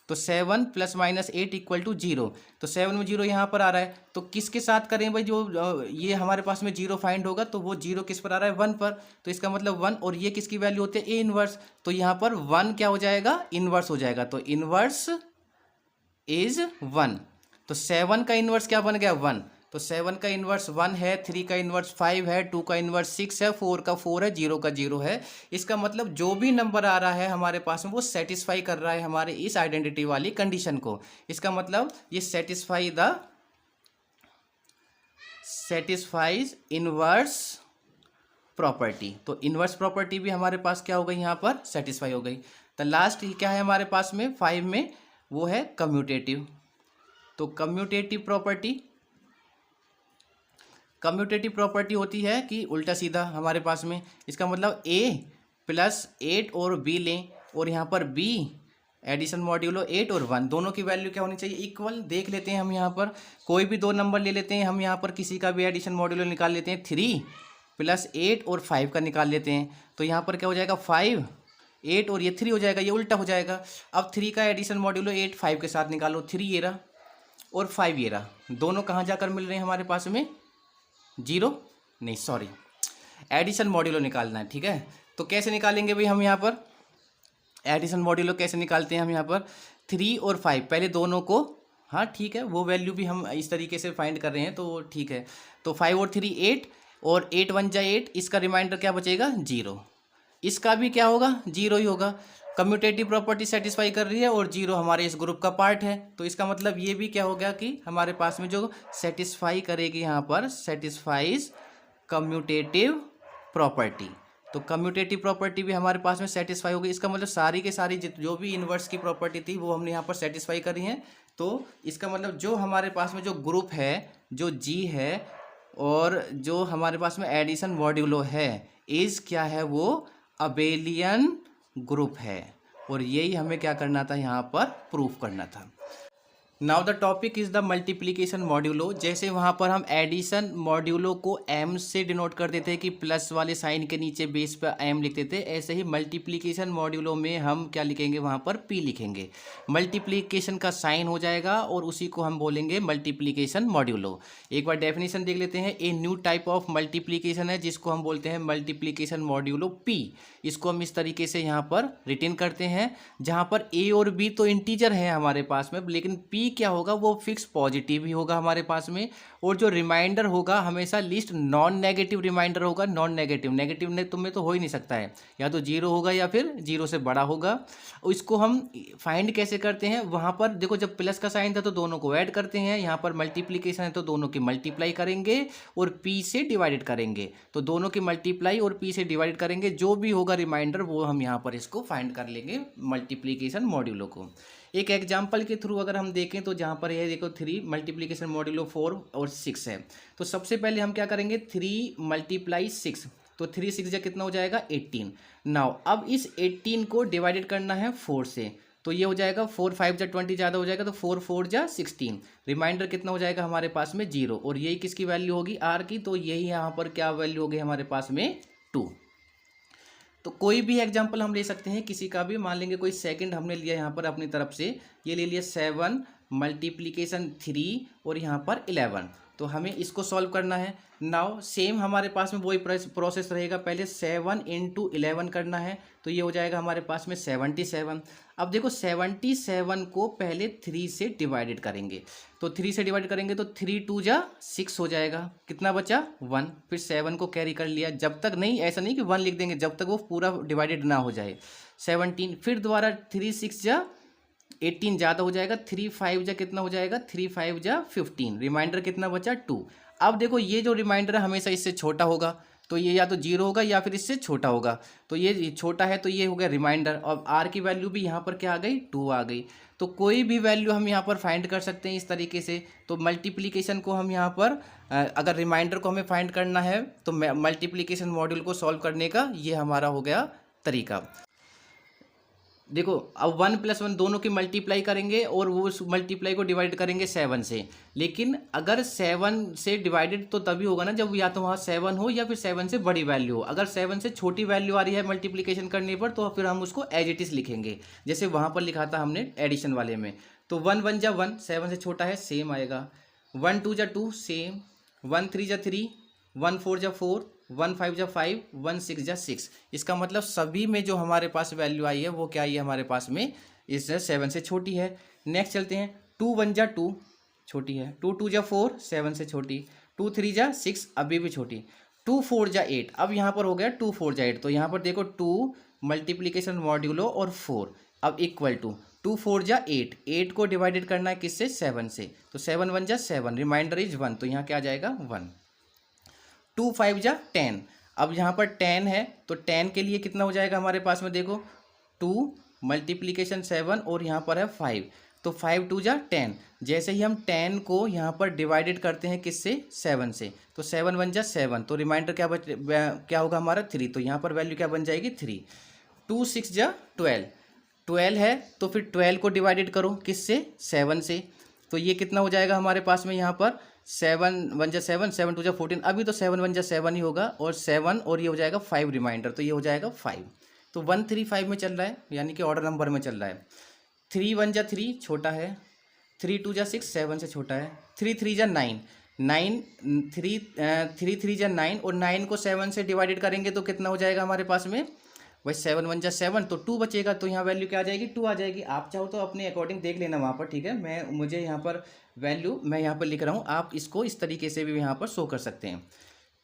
[SPEAKER 1] तो 7 + -8 = 0। तो 7 में जीरो यहाँ पर आ रहा है, तो किसके साथ करें भाई, जो ये हमारे पास में जीरो फाइंड होगा, तो वो जीरो किस पर आ रहा है, 1 पर। तो इसका मतलब 1, और ये किसकी वैल्यू होती है, ए इन्वर्स। तो यहाँ पर 1 क्या हो जाएगा, इन्वर्स हो जाएगा, तो इन्वर्स इज 1। तो 7 का इन्वर्स क्या बन गया, 1। तो 7 का इन्वर्स 1 है, 3 का इन्वर्स 5 है, 2 का इन्वर्स 6 है, 4 का 4 है, 0 का 0 है। इसका मतलब जो भी नंबर आ रहा है हमारे पास में वो सेटिस्फाई कर रहा है हमारे इस आइडेंटिटी वाली कंडीशन को। इसका मतलब ये सेटिस्फाइज इन्वर्स प्रॉपर्टी। तो इन्वर्स प्रॉपर्टी भी हमारे पास क्या हो गई, यहाँ पर सेटिस्फाई हो गई। तो लास्ट क्या है हमारे पास में 5 में, वो है कम्यूटेटिव। तो कम्यूटेटिव प्रॉपर्टी होती है कि उल्टा सीधा हमारे पास में, इसका मतलब a + 8 और b लें, और यहाँ पर b एडिशन मॉड्यूलो 8 और 1 दोनों की वैल्यू क्या होनी चाहिए, इक्वल। देख लेते हैं हम यहाँ पर कोई भी दो नंबर ले लेते हैं, हम यहाँ पर किसी का भी एडिशन मॉड्यूलो निकाल लेते हैं, 3 + 8 और 5 का निकाल लेते हैं। तो यहाँ पर क्या हो जाएगा, 5 8 और ये 3 हो जाएगा, ये उल्टा हो जाएगा। अब 3 का एडिशन मॉड्यूलो 8 5 के साथ निकालो, 3 ये रहा और 5 ये रहा, दोनों कहाँ जाकर मिल रहे हैं हमारे पास में, जीरो नहीं, सॉरी एडिशन मॉड्यूलो निकालना है, ठीक है। तो कैसे निकालेंगे भाई हम यहाँ पर एडिशन मॉड्यूलो कैसे निकालते हैं हम यहाँ पर, 3 और 5 पहले दोनों को, हाँ ठीक है, वो वैल्यू भी हम इस तरीके से फाइंड कर रहे हैं तो ठीक है। तो 5 और 3 8, और 8 1 जा 8, इसका रिमाइंडर क्या बचेगा, 0। इसका भी क्या होगा, 0 ही होगा। कम्यूटेटिव प्रॉपर्टी सेटिस्फाई कर रही है और 0 हमारे इस ग्रुप का पार्ट है, तो इसका मतलब ये भी क्या हो गया कि हमारे पास में जो सेटिस्फाई करेगी यहाँ पर, सेटिस्फाइज कम्यूटेटिव प्रॉपर्टी। तो कम्यूटेटिव प्रॉपर्टी भी हमारे पास में सेटिस्फाई होगी। इसका मतलब सारी के सारी जो भी इन्वर्स की प्रॉपर्टी थी वो हमने यहाँ पर सेटिस्फाई करी है। तो इसका मतलब जो हमारे पास में जो ग्रुप है, जो जी है, और जो हमारे पास में एडिशन मॉड्यूलो है इज क्या है, वो अबेलियन ग्रुप है। और यही हमें क्या करना था, यहाँ पर प्रूफ करना था। Now the topic is the multiplication modulo. जैसे वहाँ पर हम एडिशन मॉड्यूलो को एम से डिनोट कर देते हैं कि प्लस वाले साइन के नीचे बेस पर एम लिखते थे, ऐसे ही मल्टीप्लीकेशन मॉड्यूलो में हम क्या लिखेंगे, वहाँ पर पी लिखेंगे। मल्टीप्लीकेशन का साइन हो जाएगा और उसी को हम बोलेंगे मल्टीप्लीकेशन मॉड्यूलो। एक बार डेफिनेशन देख लेते हैं। ए न्यू टाइप ऑफ मल्टीप्लीकेशन है जिसको हम बोलते हैं मल्टीप्लीकेशन मॉड्यूलो पी। इसको हम इस तरीके से यहाँ पर रिटेन करते हैं, जहाँ पर ए और बी तो इंटीजर है हमारे पास में, लेकिन पी क्या होगा, वो फिक्स पॉजिटिव ही होगा हमारे पास में। और जो रिमाइंडर होगा हमेशा लिस्ट नॉन नेगेटिव रिमाइंडर होगा। नॉन नेगेटिव, नेगेटिव ने तुम्हें तो हो ही नहीं सकता है, या तो जीरो होगा या फिर जीरो से बड़ा होगा। इसको हम फाइंड कैसे करते हैं, वहाँ पर देखो जब प्लस का साइन था तो दोनों को ऐड करते हैं, यहाँ पर मल्टीप्लीकेशन है तो दोनों की मल्टीप्लाई करेंगे और पी से डिवाइडेड करेंगे। तो दोनों की मल्टीप्लाई और पी से डिवाइड करेंगे, जो भी होगा रिमाइंडर वो हम यहाँ पर इसको फाइंड कर लेंगे मल्टीप्लीकेशन मॉड्यूलो को। एक एग्जाम्पल के थ्रू अगर हम देखें तो जहाँ पर ये देखो 3 मल्टीप्लीकेशन मॉड्यूलो 4 और 6 है। तो सबसे पहले हम क्या करेंगे, 3 मल्टीप्लाई 6, तो 3 6 जा कितना हो जाएगा 18। नाउ अब इस 18 को डिवाइडेड करना है 4 से, तो ये हो जाएगा 4 5 जा 20 ज़्यादा हो जाएगा, तो 4 4 जा 16। रिमाइंडर कितना हो जाएगा हमारे पास में 0, और यही किसकी वैल्यू होगी, आर की। तो यही यहाँ पर क्या वैल्यू होगी हमारे पास में 2। तो कोई भी एग्जांपल हम ले सकते हैं, किसी का भी। मान लेंगे कोई सेकंड हमने लिया यहाँ पर अपनी तरफ से, ये ले लिया 7 मल्टीप्लीकेशन 3 और यहाँ पर 11। तो हमें इसको सॉल्व करना है। नाउ सेम हमारे पास में वही प्रोसेस रहेगा, पहले 7 इंटू 11 करना है, तो ये हो जाएगा हमारे पास में 77। अब देखो 77 को पहले 3 से डिवाइडेड करेंगे, तो 3 से डिवाइड करेंगे तो 3 2 जा 6 हो जाएगा, कितना बचा 1। फिर 7 को कैरी कर लिया, जब तक नहीं, ऐसा नहीं कि 1 लिख देंगे, जब तक वो पूरा डिवाइडेड ना हो जाए। 17 फिर दोबारा 3 6 जा 18 ज़्यादा हो जाएगा, 3 5 जा कितना हो जाएगा 3 5 जा 15। रिमाइंडर कितना बचा 2। अब देखो ये जो रिमाइंडर है हमेशा इससे छोटा होगा, तो ये या तो 0 होगा या फिर इससे छोटा होगा। तो ये छोटा है तो ये हो गया रिमाइंडर, और आर की वैल्यू भी यहाँ पर क्या आ गई 2 आ गई। तो कोई भी वैल्यू हम यहाँ पर फाइंड कर सकते हैं इस तरीके से। तो मल्टीप्लीकेशन को हम यहाँ पर अगर रिमाइंडर को हमें फाइंड करना है तो मल्टीप्लीकेशन मॉड्यूल को सॉल्व करने का ये हमारा हो गया तरीका। देखो अब 1 + 1 दोनों की मल्टीप्लाई करेंगे और वो उस मल्टीप्लाई को डिवाइड करेंगे 7 से। लेकिन अगर 7 से डिवाइडेड तो तभी होगा ना जब या तो वहाँ 7 हो या फिर 7 से बड़ी वैल्यू हो। अगर 7 से छोटी वैल्यू आ रही है मल्टीप्लिकेशन करने पर तो फिर हम उसको एज इट इज लिखेंगे, जैसे वहाँ पर लिखा था हमने एडिशन वाले में। तो 1 1 जा 1, 7 से छोटा है, सेम आएगा। 1 2 जा 2, सेम। 1 3 जा 3, 1 4 जा 4, 1 5 जा 5, 1 6 जा 6। इसका मतलब सभी में जो हमारे पास वैल्यू आई है वो क्या आई है हमारे पास में, इस 7 से छोटी है। नेक्स्ट चलते हैं, 2 1 जा 2, छोटी है। 2 2 जा 4, 7 से छोटी। 2 3 जा 6, अभी भी छोटी। 2 4 जा 8, अब यहाँ पर हो गया 2 4 जा 8। तो यहाँ पर देखो 2 मल्टीप्लीकेशन मॉड्यूलो और 4 अब इक्वल टू 2 4 जा 8, 8 को डिवाइडेड करना है किससे 7 से, तो 7 1 जा 7, रिमाइंडर इज 1, तो यहाँ क्या आ जाएगा 1। 2 5 जा 10, अब यहाँ पर 10 है तो 10 के लिए कितना हो जाएगा हमारे पास में, देखो 2 मल्टीप्लीकेशन 7 और यहाँ पर है 5, तो 5 2 जा 10। जैसे ही हम 10 को यहाँ पर डिवाइडेड करते हैं किससे 7 से, तो 7 1 जा 7, तो रिमाइंडर क्या होगा हमारा 3, तो यहाँ पर वैल्यू क्या बन जाएगी 3। 2 6 जा 12, 12 है तो फिर 12 को डिवाइडेड करो किससे 7 से, तो ये कितना हो जाएगा हमारे पास में यहाँ पर 7 1 जा 7, 7 2 जा 14, अभी तो 7 1 जा 7 ही होगा, और 7 और ये हो जाएगा 5 रिमाइंडर, तो ये हो जाएगा 5। तो 1 3 5 में चल रहा है, यानी कि ऑर्डर नंबर में चल रहा है। 3 1 जा 3, छोटा है। 3 2 जा 6, 7 से छोटा है। 3 3 जा 9, 3 3 जा 9, और 9 को 7 से डिवाइडेड करेंगे तो कितना हो जाएगा हमारे पास में, भाई 7 1 जा 7, तो 2 बचेगा, तो यहाँ वैल्यू क्या आ जाएगी 2 आ जाएगी। आप चाहो तो अपने अकॉर्डिंग देख लेना वहाँ पर, ठीक है। मुझे यहाँ पर वैल्यू मैं यहाँ पर लिख रहा हूँ, आप इसको इस तरीके से भी यहाँ पर शो कर सकते हैं।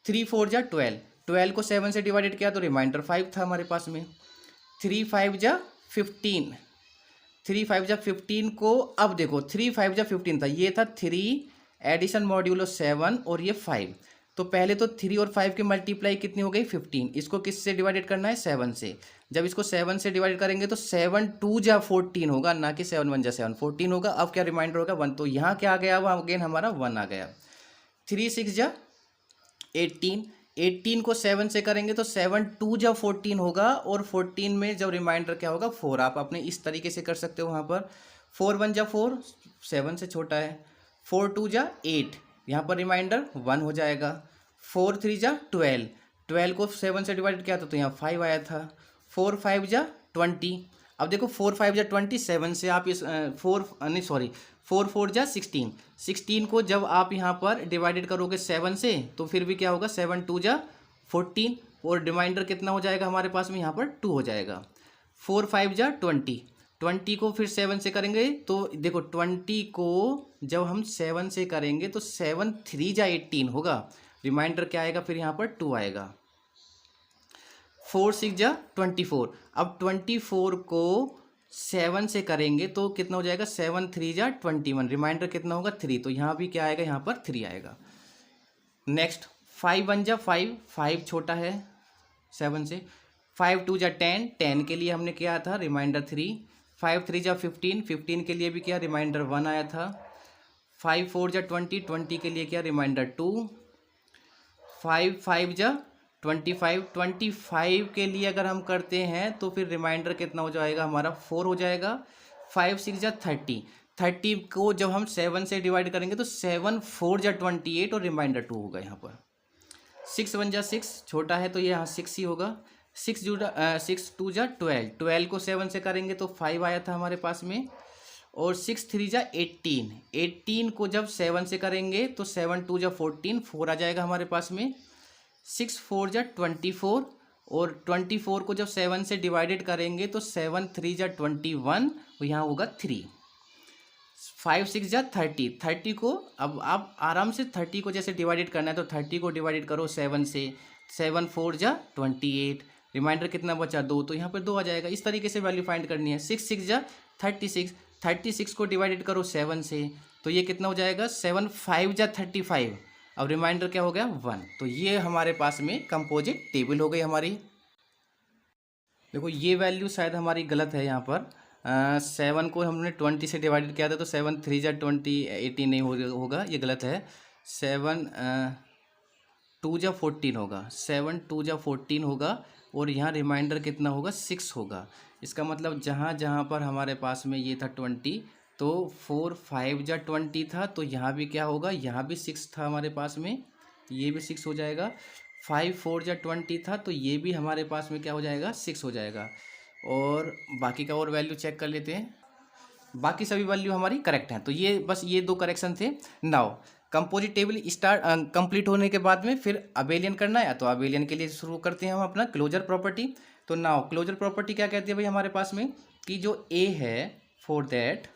[SPEAKER 1] 3 4 जा 12, 12 को 7 से डिवाइडेड किया तो रिमाइंडर 5 था हमारे पास में। 3 5 जा 15, 3 5 जा 15 को, अब देखो 3 5 जा 15 था, ये था 3 एडिशन मॉड्यूलो 7 और ये 5, तो पहले तो 3 और 5 की मल्टीप्लाई कितनी हो गई 15, इसको किससे डिवाइडेड करना है 7 से। जब इसको 7 से डिवाइड करेंगे तो 7 2 जा 14 होगा, ना कि 7 1 जा 7, 14 होगा। अब क्या रिमाइंडर होगा 1, तो यहाँ क्या आ गया, वो अगेन हमारा 1 आ गया। 3 6 जा 18। 18 को 7 से करेंगे तो 7 2 जब 14 होगा, और 14 में जब रिमाइंडर क्या होगा 4। आप अपने इस तरीके से कर सकते हो वहाँ पर। 4 1 जा 4, 7 से छोटा है। 4 2 जा 8, यहाँ पर रिमाइंडर 1 हो जाएगा। 4 3 जा 12, 12 को 7 से डिवाइड किया था तो यहाँ 5 आया था। 4 5 जा 20। अब देखो 4 5 जा 20, 7 से आप इस 4 4 जा 16, 16 को जब आप यहाँ पर डिवाइडेड करोगे 7 से तो फिर भी क्या होगा, 7 2 जा 14, और रिमाइंडर कितना हो जाएगा हमारे पास में यहाँ पर 2 हो जाएगा। 4 5 जा 20, 20 को फिर 7 से करेंगे तो देखो 20 को जब हम 7 से करेंगे तो 7 3 जा 18 होगा, रिमाइंडर क्या आएगा फिर यहाँ पर 2 आएगा। 4 6 जा 24, अब 24 को 7 से करेंगे तो कितना हो जाएगा, 7 3 जा 21, रिमाइंडर कितना होगा 3, तो यहाँ भी क्या आएगा, यहाँ पर 3 आएगा। नेक्स्ट 5 1 जा 5, 5 छोटा है 7 से। 5 2 जा 10, 10 के लिए हमने किया था रिमाइंडर 3। 5 3 जा 15, 15 के लिए भी क्या रिमाइंडर 1 आया था। 5 4 जा 20, 20 के लिए क्या रिमाइंडर 2। 5 5 जा 25, 25 के लिए अगर हम करते हैं तो फिर रिमाइंडर कितना हो जाएगा हमारा 4 हो जाएगा। 5 6 जा 30, 30 को जब हम 7 से डिवाइड करेंगे तो 7 4 जा 28, और रिमाइंडर 2 होगा यहाँ पर। 6 1 जा 6, छोटा है तो ये यहाँ 6 ही होगा। 6 2 जा 12, 12 को 7 से करेंगे तो 5 आया था हमारे पास में। और 6 3 जा 18, 18 को जब 7 से करेंगे तो 7 2 जा 14, 4 आ जाएगा हमारे पास में। 6 4 जा 24, और 24 को जब 7 से डिवाइडेड करेंगे तो 7 3 जा 21, और यहाँ होगा 3। 5 6 जा 30, 30 को अब आप आराम से 30 को जैसे डिवाइडेड करना है तो 30 को डिवाइडेड करो 7 से। 7 4 जा 28, रिमाइंडर कितना बचा 2, तो यहाँ पर 2 आ जाएगा। इस तरीके से वैल्यू फाइंड करनी है। 6 6 जा 36, 36 को डिवाइडेड करो 7 से तो ये कितना हो जाएगा, 7 5 जा 35, अब रिमाइंडर क्या हो गया 1। तो ये हमारे पास में कंपोजिट टेबल हो गई हमारी। देखो ये वैल्यू शायद हमारी गलत है यहाँ पर। 7 को हमने 20 से डिवाइडेड किया था तो 7 3 जा 20, 18 नहीं होगा, ये गलत है। 7 2 जा 14 होगा, 7 2 जा 14 होगा, और यहाँ रिमाइंडर कितना होगा 6 होगा। इसका मतलब जहाँ जहाँ पर हमारे पास में ये था 20 तो 4 5 जा 20 था, तो यहाँ भी क्या होगा, यहाँ भी 6 था हमारे पास में, ये भी 6 हो जाएगा। 5 4 जा 20 था तो ये भी हमारे पास में क्या हो जाएगा 6 हो जाएगा। और बाकी का और वैल्यू चेक कर लेते हैं। बाकी सभी वैल्यू हमारी करेक्ट हैं। तो ये बस ये 2 करेक्शन थे। Now composite table start complete होने के बाद में फिर अबेलियन करना है, तो अबेलियन के लिए शुरू करते हैं हम अपना क्लोजर प्रॉपर्टी। तो नाउ क्लोजर प्रॉपर्टी क्या कहती है भाई हमारे पास में, कि जो ए है for that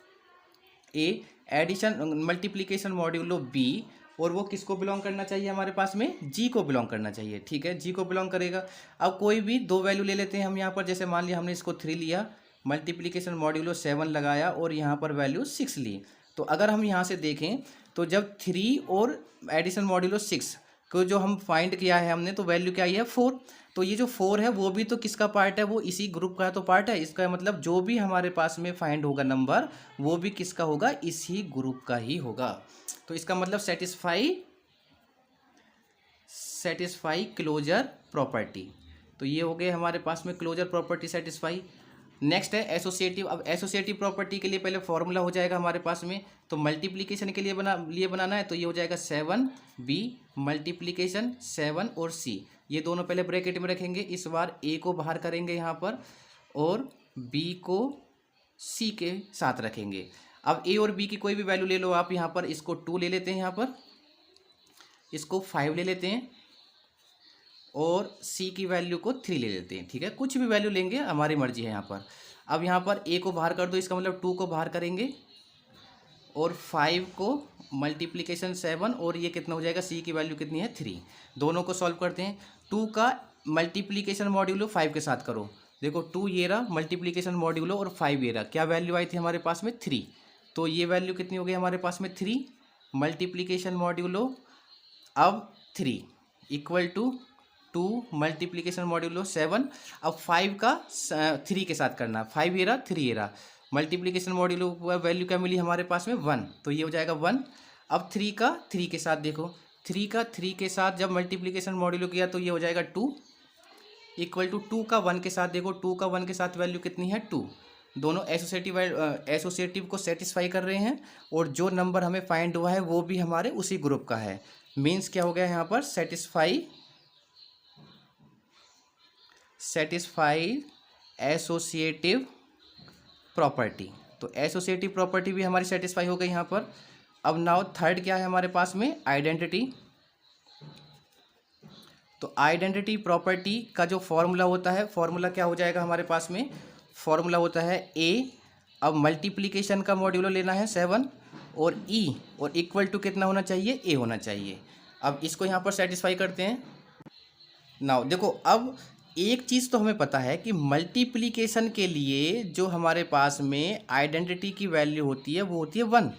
[SPEAKER 1] A addition multiplication modulo B, और वो किसको बिलोंग करना चाहिए हमारे पास में, जी को बिलोंग करना चाहिए। ठीक है, जी को बिलोंग करेगा। अब कोई भी 2 वैल्यू ले लेते हैं हम यहाँ पर, जैसे मान लिया हमने इसको 3 लिया, मल्टीप्लिकेशन मॉड्यूलो 7 लगाया, और यहाँ पर वैल्यू 6 ली। तो अगर हम यहाँ से देखें तो जब 3 और एडिशन मॉड्यूलो 6 को जो हम फाइंड किया है हमने, तो वैल्यू क्या आई है 4। तो ये जो 4 है वो भी तो किसका पार्ट है, वो इसी ग्रुप का तो पार्ट है। इसका मतलब जो भी हमारे पास में फाइंड होगा नंबर, वो भी किसका होगा, इसी ग्रुप का ही होगा। तो इसका मतलब सेटिस्फाई क्लोजर प्रॉपर्टी। तो ये हो गए हमारे पास में क्लोजर प्रॉपर्टी सेटिस्फाई। नेक्स्ट है एसोसिएटिव। अब एसोसिएटिव प्रॉपर्टी के लिए पहले फॉर्मूला हो जाएगा हमारे पास में, तो मल्टीप्लिकेशन के लिए बनाना है तो ये हो जाएगा 7b मल्टीप्लिकेशन 7 और c, ये दोनों पहले ब्रैकेट में रखेंगे। इस बार a को बाहर करेंगे यहाँ पर, और b को c के साथ रखेंगे। अब a और b की कोई भी वैल्यू ले लो आप, यहाँ पर इसको 2 ले लेते हैं, यहाँ पर इसको 5 ले लेते हैं, और c की वैल्यू को 3 ले लेते हैं। ठीक है, कुछ भी वैल्यू लेंगे, हमारी मर्जी है यहाँ पर। अब यहाँ पर a को बाहर कर दो, इसका मतलब 2 को बाहर करेंगे, और 5 को मल्टीप्लिकेशन 7, और ये कितना हो जाएगा, c की वैल्यू कितनी है 3। दोनों को सॉल्व करते हैं। 2 का मल्टीप्लिकेशन मॉड्यूलो 5 के साथ करो, देखो 2 ये रहा मल्टीप्लिकेशन मॉड्यूलो, और 5 ये रहा, क्या वैल्यू आई थी हमारे पास में 3। तो ये वैल्यू कितनी हो गई हमारे पास में 3 मल्टीप्लिकेशन मॉड्यूलो अब 3 इक्वल टू 2 मल्टीप्लिकेशन मॉड्यूलो 7। अब 5 का 3 के साथ करना, 5 ये रहा 3 ये रहा, मल्टीप्लिकेशन मॉड्यूलो वैल्यू क्या मिली हमारे पास में 1, तो ये हो जाएगा 1। अब 3 का 3 के साथ देखो, 3 का 3 के साथ जब मल्टीप्लीकेशन मॉड्यूलो किया तो ये हो जाएगा 2 इक्वल टू 2 का 1 के साथ, देखो 2 का 1 के साथ वैल्यू कितनी है 2। दोनों एसोसिएटिव को सेटिस्फाई कर रहे हैं और जो नंबर हमें फाइंड हुआ है वो भी हमारे उसी ग्रुप का है। मीन्स क्या हो गया यहाँ पर, सेटिस्फाई एसोसिएटिव प्रॉपर्टी। तो एसोसिएटिव प्रॉपर्टी भी हमारी सेटिस्फाई हो गई यहाँ पर। अब नाउ थर्ड क्या है हमारे पास में, आइडेंटिटी। तो आइडेंटिटी प्रॉपर्टी का जो फॉर्मूला होता है, फॉर्मूला क्या हो जाएगा हमारे पास में, फॉर्मूला होता है ए, अब मल्टीप्लिकेशन का मॉड्यूलो लेना है 7 और ई और इक्वल टू कितना होना चाहिए, ए होना चाहिए। अब इसको यहाँ पर सेटिस्फाई करते हैं। नाउ देखो, अब एक चीज़ तो हमें पता है कि मल्टीप्लिकेशन के लिए जो हमारे पास में आइडेंटिटी की वैल्यू होती है वो होती है 1,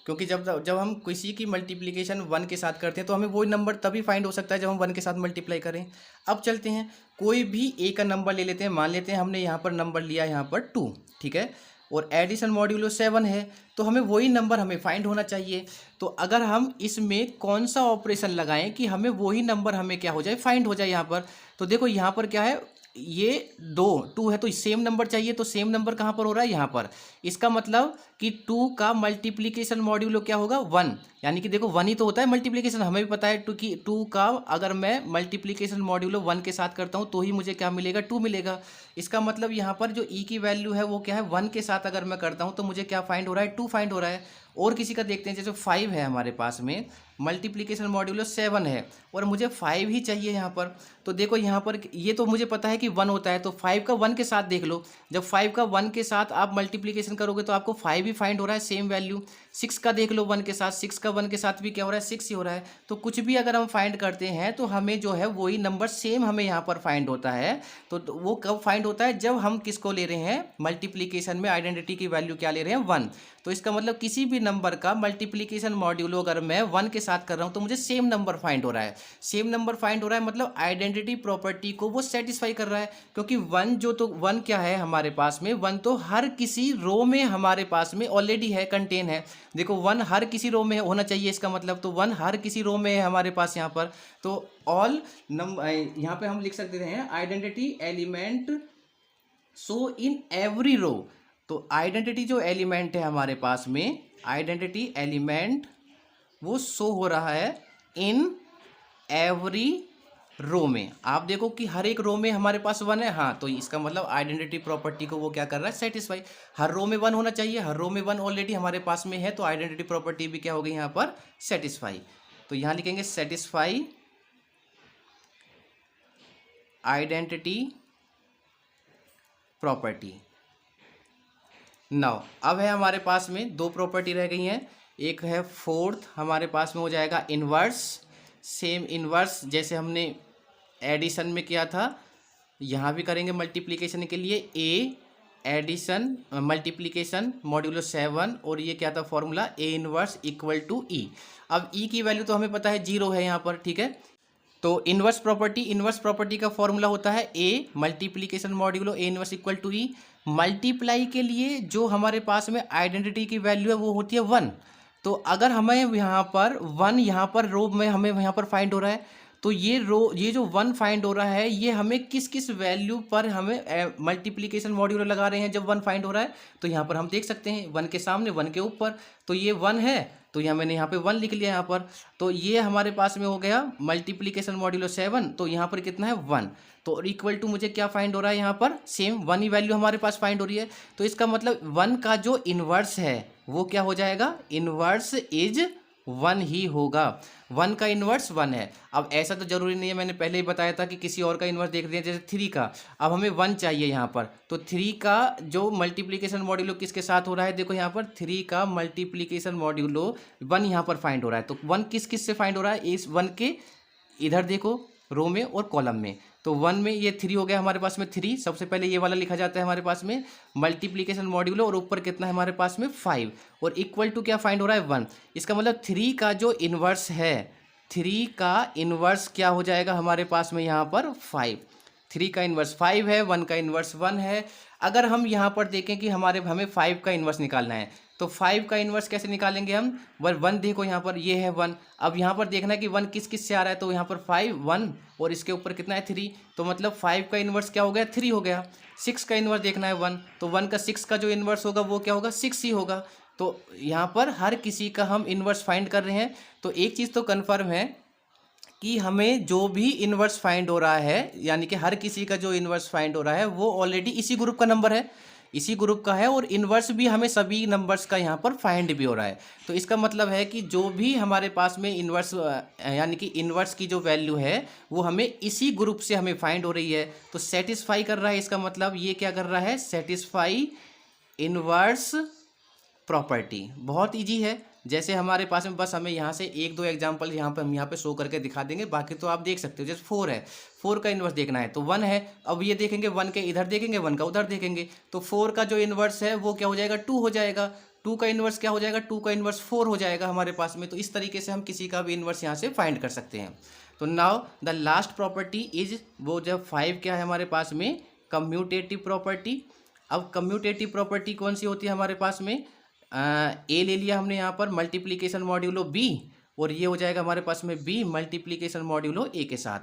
[SPEAKER 1] क्योंकि जब हम किसी की मल्टीप्लिकेशन 1 के साथ करते हैं तो हमें वही नंबर तभी फाइंड हो सकता है जब हम 1 के साथ मल्टीप्लाई करें। अब चलते हैं, कोई भी ए का नंबर ले लेते हैं, मान लेते हैं हमने यहाँ पर नंबर लिया यहाँ पर 2, ठीक है, और एडिशन मॉड्यूलो 7 है, तो हमें वही नंबर हमें फाइंड होना चाहिए। तो अगर हम इसमें कौन सा ऑपरेशन लगाएं कि हमें वही नंबर हमें क्या हो जाए, फाइंड हो जाए यहाँ पर। तो देखो यहाँ पर क्या है, ये 2 है तो सेम नंबर चाहिए, तो सेम नंबर कहाँ पर हो रहा है, यहाँ पर। इसका मतलब कि 2 का मल्टीप्लिकेशन मॉड्यूलो क्या होगा, 1, यानी कि देखो 1 ही तो होता है मल्टीप्लिकेशन, हमें भी पता है 2 की 2 का अगर मैं मल्टीप्लिकेशन मॉड्यूलो 1 के साथ करता हूँ तो ही मुझे क्या मिलेगा, 2 मिलेगा। इसका मतलब यहाँ पर जो ई की वैल्यू है वो क्या है, 1 के साथ अगर मैं करता हूँ तो मुझे क्या फाइंड हो रहा है, 2 फाइंड हो रहा है। और किसी का देखते हैं, जैसे 5 है हमारे पास में, मल्टीप्लिकेशन मॉड्यूलो 7 है और मुझे 5 ही चाहिए यहाँ पर। तो देखो यहाँ पर ये तो मुझे पता है कि 1 होता है, तो 5 का 1 के साथ देख लो, जब 5 का 1 के साथ आप मल्टीप्लिकेशन करोगे तो आपको 5 ही फाइंड हो रहा है, सेम वैल्यू। 6 का देख लो 1 के साथ, 6 का 1 के साथ भी क्या हो रहा है, 6 ही हो रहा है। तो कुछ भी अगर हम फाइंड करते हैं तो हमें जो है वही नंबर सेम हमें यहाँ पर फाइंड होता है। तो वो कब फाइंड होता है, जब हम किसको ले रहे हैं, मल्टीप्लिकेशन में आइडेंटिटी की वैल्यू क्या ले रहे हैं, 1। तो इसका मतलब किसी भी नंबर का मल्टीप्लिकेशन मॉड्यूलो अगर मैं 1 के साथ कर रहा हूँ तो मुझे सेम नंबर फाइंड हो रहा है। सेम नंबर फाइंड हो रहा है मतलब आइडेंटिटी प्रॉपर्टी को वो सेटिस्फाई कर रहा है, क्योंकि 1 जो, तो 1 क्या है हमारे पास में, 1 तो हर किसी रो में हमारे पास में ऑलरेडी है, कंटेन है। देखो 1 हर किसी रो में होना चाहिए, इसका मतलब तो 1 हर किसी रो में है हमारे पास यहाँ पर। तो ऑल नंबर यहाँ पे हम लिख सकते हैं identity element so in every row. तो आइडेंटिटी जो एलिमेंट है हमारे पास में, आइडेंटिटी एलिमेंट वो शो हो रहा है इन एवरी रो में। आप देखो कि हर एक रो में हमारे पास 1 है, हाँ, तो इसका मतलब आइडेंटिटी प्रॉपर्टी को वो क्या कर रहा है, सेटिस्फाई। हर रो में 1 होना चाहिए, हर रो में 1 ऑलरेडी हमारे पास में है, तो आइडेंटिटी प्रॉपर्टी भी क्या हो गई यहाँ पर, सेटिस्फाई। तो यहाँ लिखेंगे सेटिस्फाई आइडेंटिटी प्रॉपर्टी। नाउ अब है हमारे पास में 2 प्रॉपर्टी रह गई हैं। एक है फोर्थ, हमारे पास में हो जाएगा इन्वर्स। सेम इन्वर्स जैसे हमने एडिशन में किया था, यहाँ भी करेंगे मल्टीप्लिकेशन के लिए। ए एडिशन मल्टीप्लिकेशन मॉड्यूलो 7 और ये क्या था formula, A inverse equal to E. अब ई की वैल्यू तो हमें पता है 0 है यहाँ पर, ठीक है। तो इन्वर्स प्रॉपर्टी का फॉर्मूला होता है A multiplication modulo A inverse equal to E. Multiply के लिए जो हमारे पास में आइडेंटिटी की वैल्यू है वो होती है 1। तो अगर हमें यहाँ पर 1 यहाँ पर रो में हमें यहाँ पर फाइंड हो रहा है, तो ये जो 1 फाइंड हो रहा है ये हमें किस किस वैल्यू पर हमें मल्टीप्लिकेशन मॉड्यूलो लगा रहे हैं जब 1 फाइंड हो रहा है। तो यहाँ पर हम देख सकते हैं 1 के सामने 1 के ऊपर, तो ये 1 है, तो यहाँ मैंने यहाँ पे 1 लिख लिया यहाँ पर। तो ये हमारे पास में हो गया मल्टीप्लिकेशन मॉड्यूलो 7, तो यहाँ पर कितना है 1, तो इक्वल टू मुझे क्या फाइंड हो रहा है यहाँ पर, सेम 1 ही वैल्यू हमारे पास फाइंड हो रही है। तो इसका मतलब 1 का जो इन्वर्स है वो क्या हो जाएगा, इन्वर्स इज 1 ही होगा। 1 का इन्वर्स 1 है। अब ऐसा तो जरूरी नहीं है, मैंने पहले ही बताया था कि किसी और का इन्वर्स देख रहे हैं, जैसे 3 का। अब हमें 1 चाहिए यहाँ पर, तो 3 का जो मल्टीप्लिकेशन मॉड्यूलो किसके साथ हो रहा है, देखो यहाँ पर 3 का मल्टीप्लिकेशन मॉड्यूलो 1 यहाँ पर फाइंड हो रहा है। तो 1 किस किस से फाइंड हो रहा है, इस 1 के इधर देखो रो में और कॉलम में। तो 1 में ये 3 हो गया हमारे पास में 3, सबसे पहले ये वाला लिखा जाता है हमारे पास में मल्टीप्लिकेशन मॉड्यूलो, और ऊपर कितना है हमारे पास में 5, और इक्वल टू क्या फाइंड हो रहा है 1। इसका मतलब 3 का जो इन्वर्स है, 3 का इन्वर्स क्या हो जाएगा हमारे पास में यहाँ पर 5। 3 का इन्वर्स 5 है, 1 का इन्वर्स 1 है। अगर हम यहाँ पर देखें कि हमें 5 का इन्वर्स निकालना है, तो 5 का इन्वर्स कैसे निकालेंगे हम? वन देखो यहाँ पर ये है 1। अब यहाँ पर देखना है कि 1 किस किस से आ रहा है, तो यहाँ पर 5 1 और इसके ऊपर कितना है 3, तो मतलब 5 का इन्वर्स क्या हो गया 3 हो गया। 6 का इन्वर्स देखना है 1, तो 1 का 6 का जो इन्वर्स होगा वो क्या होगा 6 ही होगा। तो यहाँ पर हर किसी का हम इन्वर्स फाइंड कर रहे हैं। तो एक चीज़ तो कन्फर्म है कि हमें जो भी इन्वर्स फाइंड हो रहा है, यानी कि हर किसी का जो इन्वर्स फाइंड हो रहा है वो ऑलरेडी इसी ग्रुप का नंबर है, इसी ग्रुप का है, और इन्वर्स भी हमें सभी नंबर्स का यहाँ पर फाइंड भी हो रहा है। तो इसका मतलब है कि जो भी हमारे पास में इन्वर्स यानी कि इन्वर्स की जो वैल्यू है वो हमें इसी ग्रुप से हमें फाइंड हो रही है। तो सेटिस्फाई कर रहा है, इसका मतलब ये क्या कर रहा है, सेटिस्फाई इन्वर्स प्रॉपर्टी। बहुत इजी है, जैसे हमारे पास में बस हमें यहाँ से एक दो एग्जांपल यहाँ पे हम यहाँ पे शो करके दिखा देंगे, बाकी तो आप देख सकते हो। जैसे 4 है, 4 का इन्वर्स देखना है तो 1 है। अब ये देखेंगे 1 के इधर देखेंगे 1 का उधर देखेंगे, तो 4 का जो इन्वर्स है वो क्या हो जाएगा 2 हो जाएगा। 2 का इन्वर्स क्या हो जाएगा, 2 का इन्वर्स 4 हो जाएगा हमारे पास में। तो इस तरीके से हम किसी का भी इन्वर्स यहाँ से फाइंड कर सकते हैं। तो now the last property is, वो जब 5 क्या है हमारे पास में, कम्यूटेटिव प्रॉपर्टी। अब कम्यूटेटिव प्रॉपर्टी कौन सी होती है हमारे पास में, ए ले लिया हमने यहाँ पर मल्टीप्लिकेशन मॉड्यूलो बी, और ये हो जाएगा हमारे पास में बी मल्टीप्लिकेशन मॉड्यूलो ए के साथ।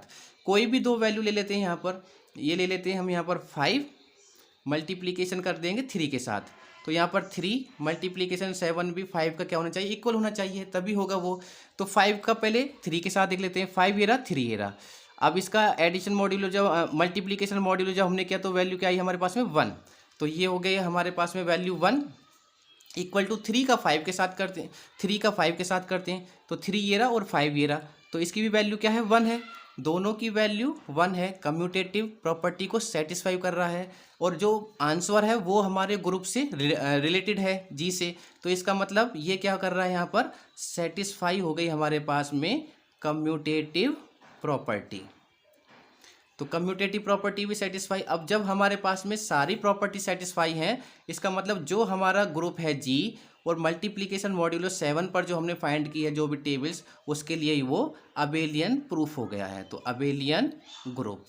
[SPEAKER 1] कोई भी दो वैल्यू ले लेते हैं यहाँ पर, ये ले लेते हैं हम यहाँ पर 5 मल्टीप्लिकेशन कर देंगे 3 के साथ, तो यहाँ पर 3 मल्टीप्लिकेशन 7 भी 5 का क्या होना चाहिए, इक्वल होना चाहिए, तभी होगा वो। तो 5 का पहले 3 के साथ देख लेते हैं, 5 ये रहा 3 ये रहा। अब इसका एडिशन मॉड्यूलो जब मल्टीप्लिकेशन मॉड्यूलो जब हमने किया तो वैल्यू क्या आई हमारे पास में 1, तो ये हो गई हमारे पास में वैल्यू 1 इक्वल टू 3 का 5 के साथ करते हैं, 3 का 5 के साथ करते हैं, तो 3 ये रहा और 5 ये रहा, तो इसकी भी वैल्यू क्या है 1 है, दोनों की वैल्यू 1 है। कम्यूटेटिव प्रॉपर्टी को सेटिस्फाई कर रहा है, और जो आंसर है वो हमारे ग्रुप से रिलेटेड है जी से। तो इसका मतलब ये क्या कर रहा है यहाँ पर, सेटिस्फाई हो गई हमारे पास में कम्यूटेटिव प्रॉपर्टी। तो कम्यूटेटिव प्रॉपर्टी भी सेटिस्फाई। अब जब हमारे पास में सारी प्रॉपर्टी सेटिस्फाई हैं, इसका मतलब जो हमारा ग्रुप है जी, और मल्टीप्लिकेशन मॉड्यूलो 7 पर जो हमने फाइंड की है जो भी टेबल्स, उसके लिए ही वो अबेलियन प्रूफ हो गया है। तो अबेलियन ग्रुप,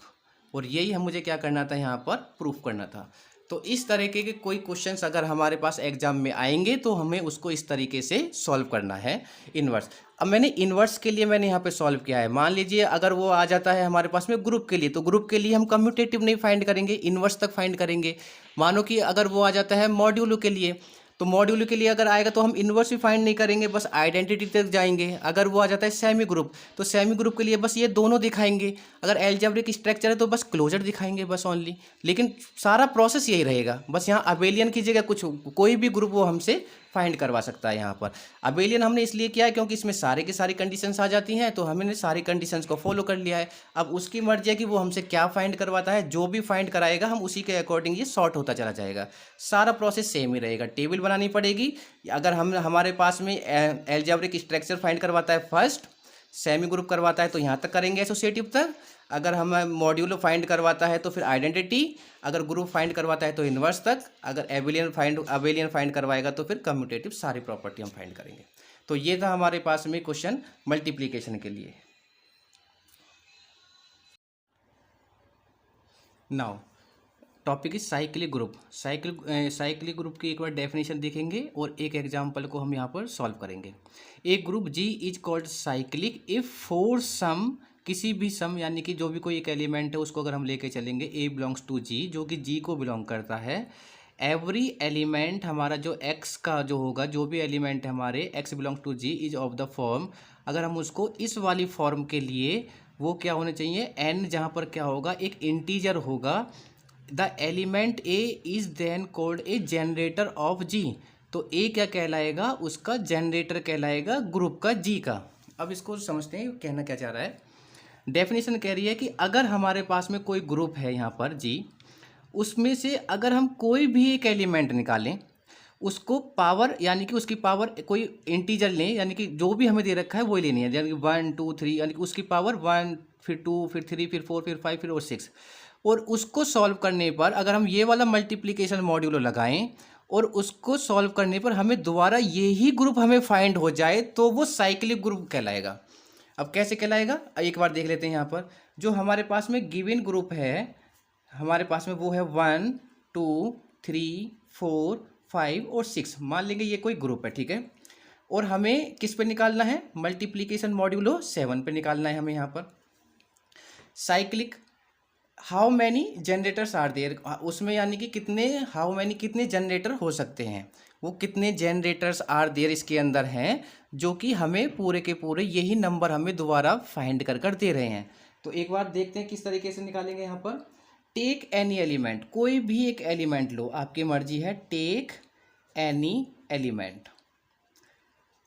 [SPEAKER 1] और यही हम मुझे क्या करना था यहाँ पर प्रूफ करना था। तो इस तरीके के कोई क्वेश्चंस अगर हमारे पास एग्जाम में आएंगे तो हमें उसको इस तरीके से सॉल्व करना है इन्वर्स। अब मैंने इन्वर्स के लिए मैंने यहाँ पे सॉल्व किया है। मान लीजिए अगर वो आ जाता है हमारे पास में ग्रुप के लिए, तो ग्रुप के लिए हम कम्यूटेटिव नहीं फाइंड करेंगे, इन्वर्स तक फाइंड करेंगे। मानो कि अगर वो आ जाता है मॉड्यूलो के लिए, तो मॉड्यूल के लिए अगर आएगा तो हम इन्वर्स भी फाइंड नहीं करेंगे, बस आइडेंटिटी तक जाएंगे। अगर वो आ जाता है सेमी ग्रुप, तो सेमी ग्रुप के लिए बस ये दोनों दिखाएंगे। अगर एल्जेब्रिक स्ट्रक्चर है तो बस क्लोजर दिखाएंगे बस ओनली, लेकिन सारा प्रोसेस यही रहेगा। बस यहाँ अबेलियन की जगह कुछ कोई भी ग्रुप वो हमसे फाइंड करवा सकता है। यहाँ पर अबेलियन हमने इसलिए किया है क्योंकि इसमें सारे की सारी कंडीशंस आ जाती हैं, तो हमने सारी कंडीशंस को फॉलो कर लिया है। अब उसकी मर्जी है कि वो हमसे क्या फाइंड करवाता है, जो भी फाइंड कराएगा हम उसी के अकॉर्डिंग ये सॉर्ट होता चला जाएगा। सारा प्रोसेस सेम ही रहेगा। टेबल बनानी पड़ेगी, अगर हम हमारे पास में एल्जेब्रिक स्ट्रक्चर फाइंड करवाता है फर्स्ट, सेमी ग्रुप करवाता है तो यहाँ तक करेंगे एसोसिएटिव तक, अगर हम मॉड्यूलो फाइंड करवाता है तो फिर आइडेंटिटी, अगर ग्रुप फाइंड करवाता है तो इन्वर्स तक, अगर अबेलियन फाइंड करवाएगा तो फिर कम्यूटेटिव सारी प्रॉपर्टी हम फाइंड करेंगे। तो ये था हमारे पास में क्वेश्चन मल्टीप्लिकेशन के लिए। Now topic is cyclic group. Cyclic group की एक बार डेफिनेशन देखेंगे और एक एग्जांपल को हम यहाँ पर सॉल्व करेंगे। एक group G is called cyclic if for some, किसी भी सम यानी कि जो भी कोई एक एलिमेंट है उसको अगर हम लेके चलेंगे, ए बिलोंग्स टू जी, जो कि जी को बिलोंग करता है। एवरी एलिमेंट हमारा जो एक्स का जो होगा, जो भी एलिमेंट है हमारे X belongs to G is of the form, अगर हम उसको इस वाली फॉर्म के लिए वो क्या होने चाहिए, एन, जहाँ पर क्या होगा एक इंटीजर होगा। The element A is then called a generator of G, तो ए क्या कहलाएगा, उसका जनरेटर कहलाएगा ग्रुप का जी का। अब इसको समझते हैं कहना क्या चाह रहा है। डेफिनेशन कह रही है कि अगर हमारे पास में कोई ग्रुप है यहाँ पर जी, उसमें से अगर हम कोई भी एक एलिमेंट निकालें, उसको पावर यानी कि उसकी पावर कोई इंटीजर लें, यानी कि जो भी हमें दे रखा है वही लेनी है, यानी कि 1 2 3, यानी कि उसकी पावर 1 फिर 2 फिर 3 फिर 4 फिर 5 फिर और 6, और उसको सॉल्व करने पर अगर हम ये वाला मल्टीप्लिकेशन मॉड्यूलो लगाएं और उसको सॉल्व करने पर हमें दोबारा यही ग्रुप हमें फाइंड हो जाए तो वो साइक्लिक ग्रुप कहलाएगा। अब कैसे कहलाएगा एक बार देख लेते हैं। यहाँ पर जो हमारे पास में गिवन ग्रुप है हमारे पास में वो है 1 2 3 4 5 और 6, मान लेंगे ये कोई ग्रुप है, ठीक है। और हमें किस पे निकालना है, मल्टीप्लीकेशन मॉड्यूलो 7 पे निकालना है हमें यहाँ पर। Cyclic how many generators are there, उसमें यानी कि कितने जनरेटर हो सकते हैं, वो कितने जनरेटर्स आर देयर इसके अंदर हैं, जो कि हमें पूरे के पूरे यही नंबर हमें दोबारा फाइंड कर दे रहे हैं। तो एक बार देखते हैं किस तरीके से निकालेंगे यहाँ पर। टेक एनी एलिमेंट, कोई भी एक एलिमेंट लो, आपकी मर्जी है, टेक एनी एलिमेंट।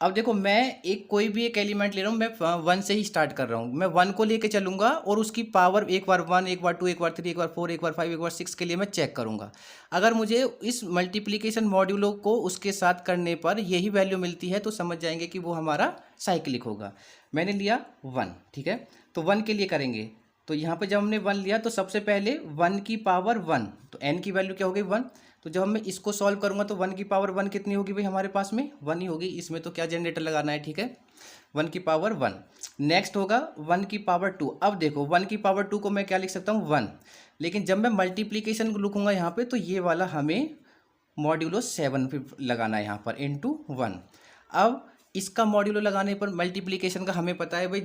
[SPEAKER 1] अब देखो मैं कोई भी एक एलिमेंट ले रहा हूँ, मैं 1 से ही स्टार्ट कर रहा हूँ, मैं 1 को लेके चलूंगा और उसकी पावर एक बार 1, एक बार 2, एक बार 3, एक बार 4, एक बार 5, एक बार 6 के लिए मैं चेक करूंगा। अगर मुझे इस मल्टीप्लिकेशन मॉड्यूलो को उसके साथ करने पर यही वैल्यू मिलती है तो समझ जाएंगे कि वो हमारा साइक्लिक होगा। मैंने लिया 1, ठीक है, तो 1 के लिए करेंगे। तो यहाँ पे जब हमने 1 लिया तो सबसे पहले 1 की पावर 1, तो n की वैल्यू क्या हो गई 1। तो जब मैं इसको सॉल्व करूंगा तो 1 की पावर 1 कितनी होगी भाई, हमारे पास में 1 ही होगी, इसमें तो क्या जनरेटर लगाना है, ठीक है, 1 की पावर 1। नेक्स्ट होगा 1 की पावर 2। अब देखो 1 की पावर 2 को मैं क्या लिख सकता हूँ 1, लेकिन जब मैं मल्टीप्लीकेशन लिखूंगा यहाँ पे तो ये वाला हमें मॉड्यूलो 7 पे लगाना है यहाँ पर, इंटू 1। अब इसका मॉड्यूलो लगाने पर मल्टीप्लीकेशन का हमें पता है भाई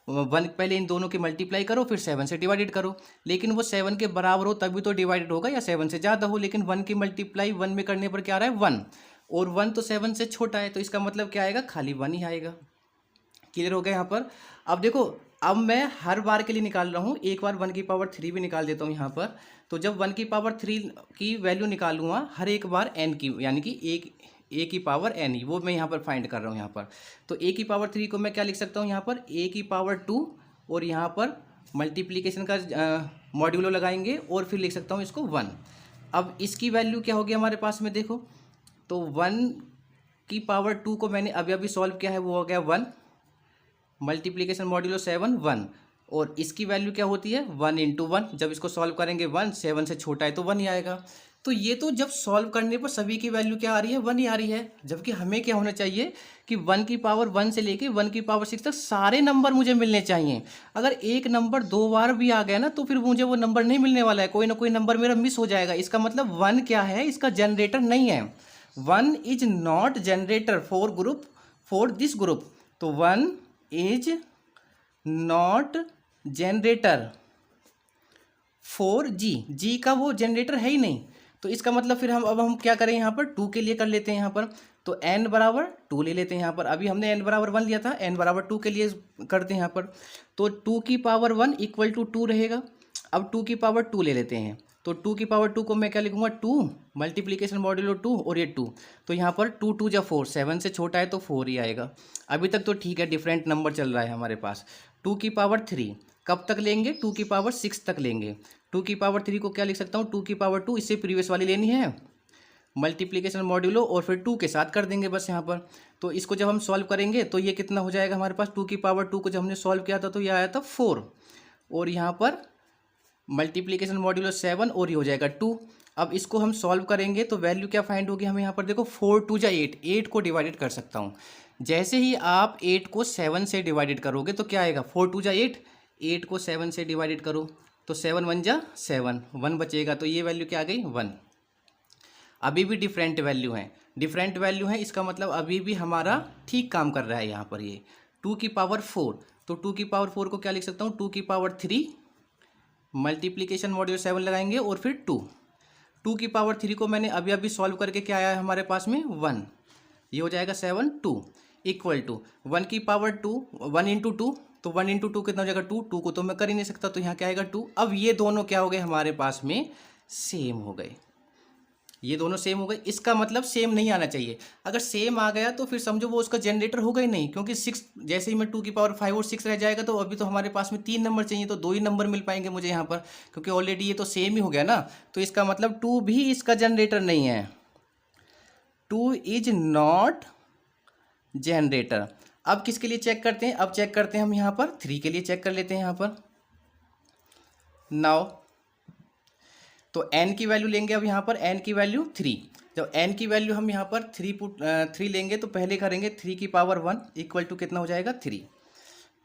[SPEAKER 1] 1, पहले इन दोनों की मल्टीप्लाई करो फिर 7 से डिवाइडेड करो, लेकिन वो 7 के बराबर हो तभी तो डिवाइडेड होगा, या 7 से ज़्यादा हो, लेकिन 1 की मल्टीप्लाई 1 में करने पर क्या आ रहा है 1, और 1 तो 7 से छोटा है, तो इसका मतलब क्या आएगा, खाली 1 ही आएगा। क्लियर हो गया यहाँ पर। अब देखो अब मैं हर बार के लिए निकाल रहा हूँ, एक बार 1 की पावर 3 भी निकाल देता हूँ यहाँ पर। तो जब 1 की पावर 3 की वैल्यू निकालूंगा हर एक बार n की, यानी कि a की पावर n ही, वो मैं यहाँ पर फाइंड कर रहा हूँ यहाँ पर। तो a की पावर 3 को मैं क्या लिख सकता हूँ यहाँ पर, a की पावर 2, और यहाँ पर मल्टीप्लीकेशन का मॉड्यूलो लगाएंगे और फिर लिख सकता हूँ इसको 1। अब इसकी वैल्यू क्या होगी हमारे पास में, देखो तो 1 की पावर 2 को मैंने अभी अभी सॉल्व किया है, वो हो गया 1, मल्टीप्लीकेशन मॉड्यूलो 7 1, और इसकी वैल्यू क्या होती है 1 इंटू 1, जब इसको सॉल्व करेंगे 1, 7 से छोटा है तो 1 ही आएगा। तो ये तो जब सॉल्व करने पर सभी की वैल्यू क्या आ रही है 1 ही आ रही है, जबकि हमें क्या होना चाहिए कि 1 की पावर 1 से लेके 1 की पावर 6 तक सारे नंबर मुझे मिलने चाहिए। अगर एक नंबर 2 बार भी आ गया ना तो फिर मुझे वो नंबर नहीं मिलने वाला है, कोई ना कोई नंबर मेरा मिस हो जाएगा। इसका मतलब 1 क्या है, इसका जनरेटर नहीं है, 1 is not generator for this group. तो 1 इज नॉट जनरेटर फॉर जी का वो जनरेटर है ही नहीं। तो इसका मतलब फिर हम क्या करें यहाँ पर, 2 के लिए कर लेते हैं यहाँ पर। तो n बराबर 2 ले लेते हैं यहाँ पर, अभी हमने n बराबर 1 लिया था, n बराबर 2 के लिए करते हैं यहाँ पर। तो 2 की पावर 1 इक्वल टू 2 रहेगा। अब 2 की पावर 2 ले लेते हैं, तो 2 की पावर 2 को मैं क्या लिखूंगा 2, मल्टीप्लीकेशन मॉड्यूलो 2 और ये 2, तो यहाँ पर 2 2 जा 4, 7 से छोटा है तो 4 ही आएगा। अभी तक तो ठीक है, डिफरेंट नंबर चल रहा है हमारे पास। 2 की पावर 3 कब तक लेंगे, 2 की पावर 6 तक लेंगे। 2 की पावर 3 को क्या लिख सकता हूँ, 2 की पावर 2, इससे प्रीवियस वाली लेनी है मल्टीप्लीकेशन मॉड्यूलो और फिर 2 के साथ कर देंगे बस यहाँ पर। तो इसको जब हम सॉल्व करेंगे तो ये कितना हो जाएगा हमारे पास, 2 की पावर 2 को जब हमने सॉल्व किया था तो ये आया था 4, और यहाँ पर मल्टीप्लीकेशन मॉड्यूलो 7 और ये हो जाएगा 2। अब इसको हम सॉल्व करेंगे तो वैल्यू क्या फाइंड होगी हमें यहाँ पर, देखो 4 2 जा 8, 8 को डिवाइडेड कर सकता हूँ। जैसे ही आप 8 को 7 से डिवाइडेड करोगे तो क्या आएगा, 4 2 जा 8, 8 को 7 से डिवाइडेड करो तो 7 1 जा 7, 1 बचेगा, तो ये वैल्यू क्या आ गई 1। अभी भी डिफरेंट वैल्यू है, इसका मतलब अभी भी हमारा ठीक काम कर रहा है यहाँ पर। ये 2 की पावर 4, तो 2 की पावर 4 को क्या लिख सकता हूँ, 2 की पावर 3 मल्टीप्लीकेशन मॉड्यूलो 7 लगाएंगे और फिर 2। 2 की पावर 3 को मैंने अभी अभी सॉल्व करके क्या आया है हमारे पास में 1, ये हो जाएगा 7 2 इक्वल टू 1 की पावर 2, 1 इंटू 2, तो 1 इंटू 2 कितना हो जाएगा 2, 2 को तो मैं कर ही नहीं सकता, तो यहाँ क्या आएगा 2। अब ये दोनों क्या हो गए हमारे पास में, सेम हो गए, ये दोनों सेम हो गए। इसका मतलब सेम नहीं आना चाहिए, अगर सेम आ गया तो फिर समझो वो उसका जनरेटर होगा ही नहीं, क्योंकि 6 जैसे ही मैं 2 की पावर 5 और 6 रह जाएगा तो अभी तो हमारे पास में 3 नंबर चाहिए, तो 2 ही नंबर मिल पाएंगे मुझे यहाँ पर, क्योंकि ऑलरेडी ये तो सेम ही हो गया ना। तो इसका मतलब 2 भी इसका जनरेटर नहीं है, 2 इज नॉट जनरेटर। अब किसके लिए चेक करते हैं, अब चेक करते हैं हम यहाँ पर 3 के लिए चेक कर लेते हैं यहाँ पर। नाउ तो n की वैल्यू लेंगे, अब यहाँ पर n की वैल्यू 3, जब n की वैल्यू हम यहाँ पर 3 लेंगे तो पहले करेंगे 3 की पावर 1 इक्वल टू कितना हो जाएगा 3,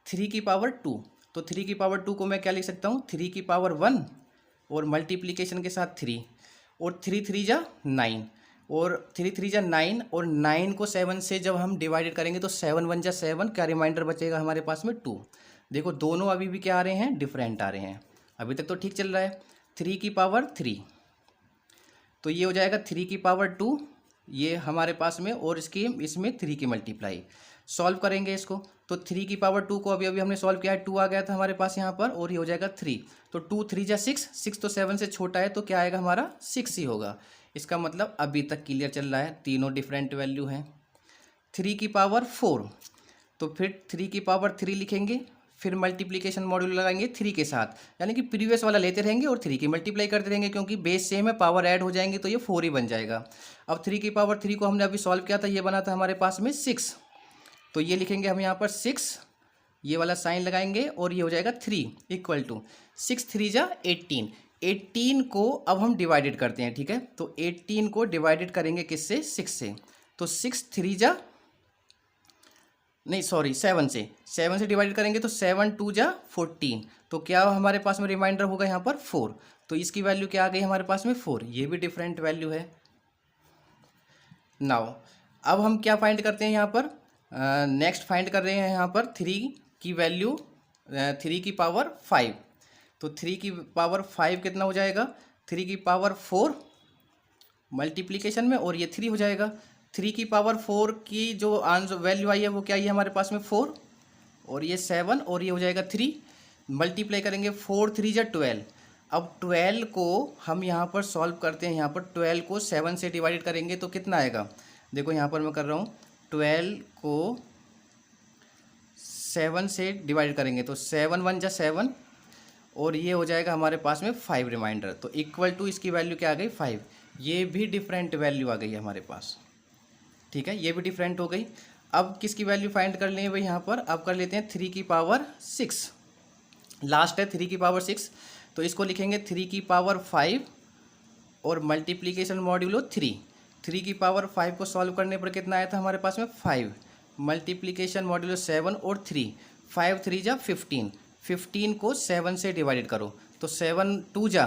[SPEAKER 1] 3 की पावर 2, तो 3 की पावर 2 को मैं क्या लिख सकता हूँ 3 की पावर 1 और मल्टीप्लीकेशन के साथ 3, और 3 3 जा 9,
[SPEAKER 2] और 3 3 जा 9, और 9 को 7 से जब हम डिवाइडेड करेंगे तो 7 1 जा 7, क्या रिमाइंडर बचेगा हमारे पास में 2। देखो दोनों अभी भी क्या आ रहे हैं, डिफरेंट आ रहे हैं। अभी तक तो ठीक चल रहा है। 3 की पावर 3, तो ये हो जाएगा 3 की पावर 2, ये हमारे पास में, और इसमें 3 की मल्टीप्लाई। सॉल्व करेंगे इसको, तो 3 की पावर 2 को अभी अभी हमने सॉल्व किया है, 2 आ गया था हमारे पास यहाँ पर, और ये हो जाएगा 3। तो 2 3 जा 6, 6 तो 7 से छोटा है, तो क्या आएगा हमारा 6 ही होगा। इसका मतलब अभी तक क्लियर चल रहा है, तीनों डिफरेंट वैल्यू हैं। 3 की पावर 4, तो फिर 3 की पावर 3 लिखेंगे, फिर मल्टीप्लिकेशन मॉड्यूल लगाएंगे 3 के साथ, यानी कि प्रीवियस वाला लेते रहेंगे और 3 की मल्टीप्लाई करते रहेंगे, क्योंकि बेस सेम है, पावर ऐड हो जाएंगे तो ये 4 ही बन जाएगा। अब 3 की पावर 3 को हमने अभी सॉल्व किया था, ये बना था हमारे पास में 6, तो ये लिखेंगे हम यहाँ पर 6, ये वाला साइन लगाएंगे, और ये हो जाएगा 3 इक्वल टू 6 3 जा 18। 18 को अब हम डिवाइडेड करते हैं, ठीक है। तो 18 को डिवाइडेड करेंगे किससे, 6 से, तो 6 3 जा, नहीं सॉरी 7 से डिवाइडेड करेंगे तो 7 2 जा 14, तो क्या हमारे पास में रिमाइंडर होगा यहाँ पर 4। तो इसकी वैल्यू क्या आ गई हमारे पास में 4, ये भी डिफरेंट वैल्यू है। नाउ अब हम क्या फाइंड करते हैं यहाँ पर, नेक्स्ट फाइंड कर रहे हैं यहाँ पर 3 की वैल्यू, 3 की पावर 5, तो 3 की पावर 5 कितना हो जाएगा, 3 की पावर 4 मल्टीप्लिकेशन में, और ये 3 हो जाएगा। 3 की पावर 4 की जो आंसर वैल्यू आई है वो क्या आई है हमारे पास में 4, और ये 7, और ये हो जाएगा 3, मल्टीप्लाई करेंगे 4 3 जा 12। अब 12 को हम यहाँ पर सॉल्व करते हैं, यहाँ पर 12 को 7 से डिवाइडेड करेंगे तो कितना आएगा, देखो यहाँ पर मैं कर रहा हूँ, 12 को 7 से डिवाइड करेंगे तो 7 1 जा 7, और ये हो जाएगा हमारे पास में 5 रिमाइंडर, तो इक्वल टू इसकी वैल्यू क्या आ गई 5। ये भी डिफरेंट वैल्यू आ गई है हमारे पास, ठीक है, ये भी डिफरेंट हो गई। अब किसकी वैल्यू फाइंड कर लें भाई यहाँ पर, अब कर लेते हैं 3 की पावर 6, लास्ट है 3 की पावर 6, तो इसको लिखेंगे 3 की पावर 5 और मल्टीप्लिकेशन मॉड्यूलो 3। 3 की पावर 5 को सॉल्व करने पर कितना आया था हमारे पास में 5, मल्टीप्लिकेशन मॉड्यूलो 7 और 3, 5 3 जा 15, 15 को 7 से डिवाइडेड करो तो 7 2 जा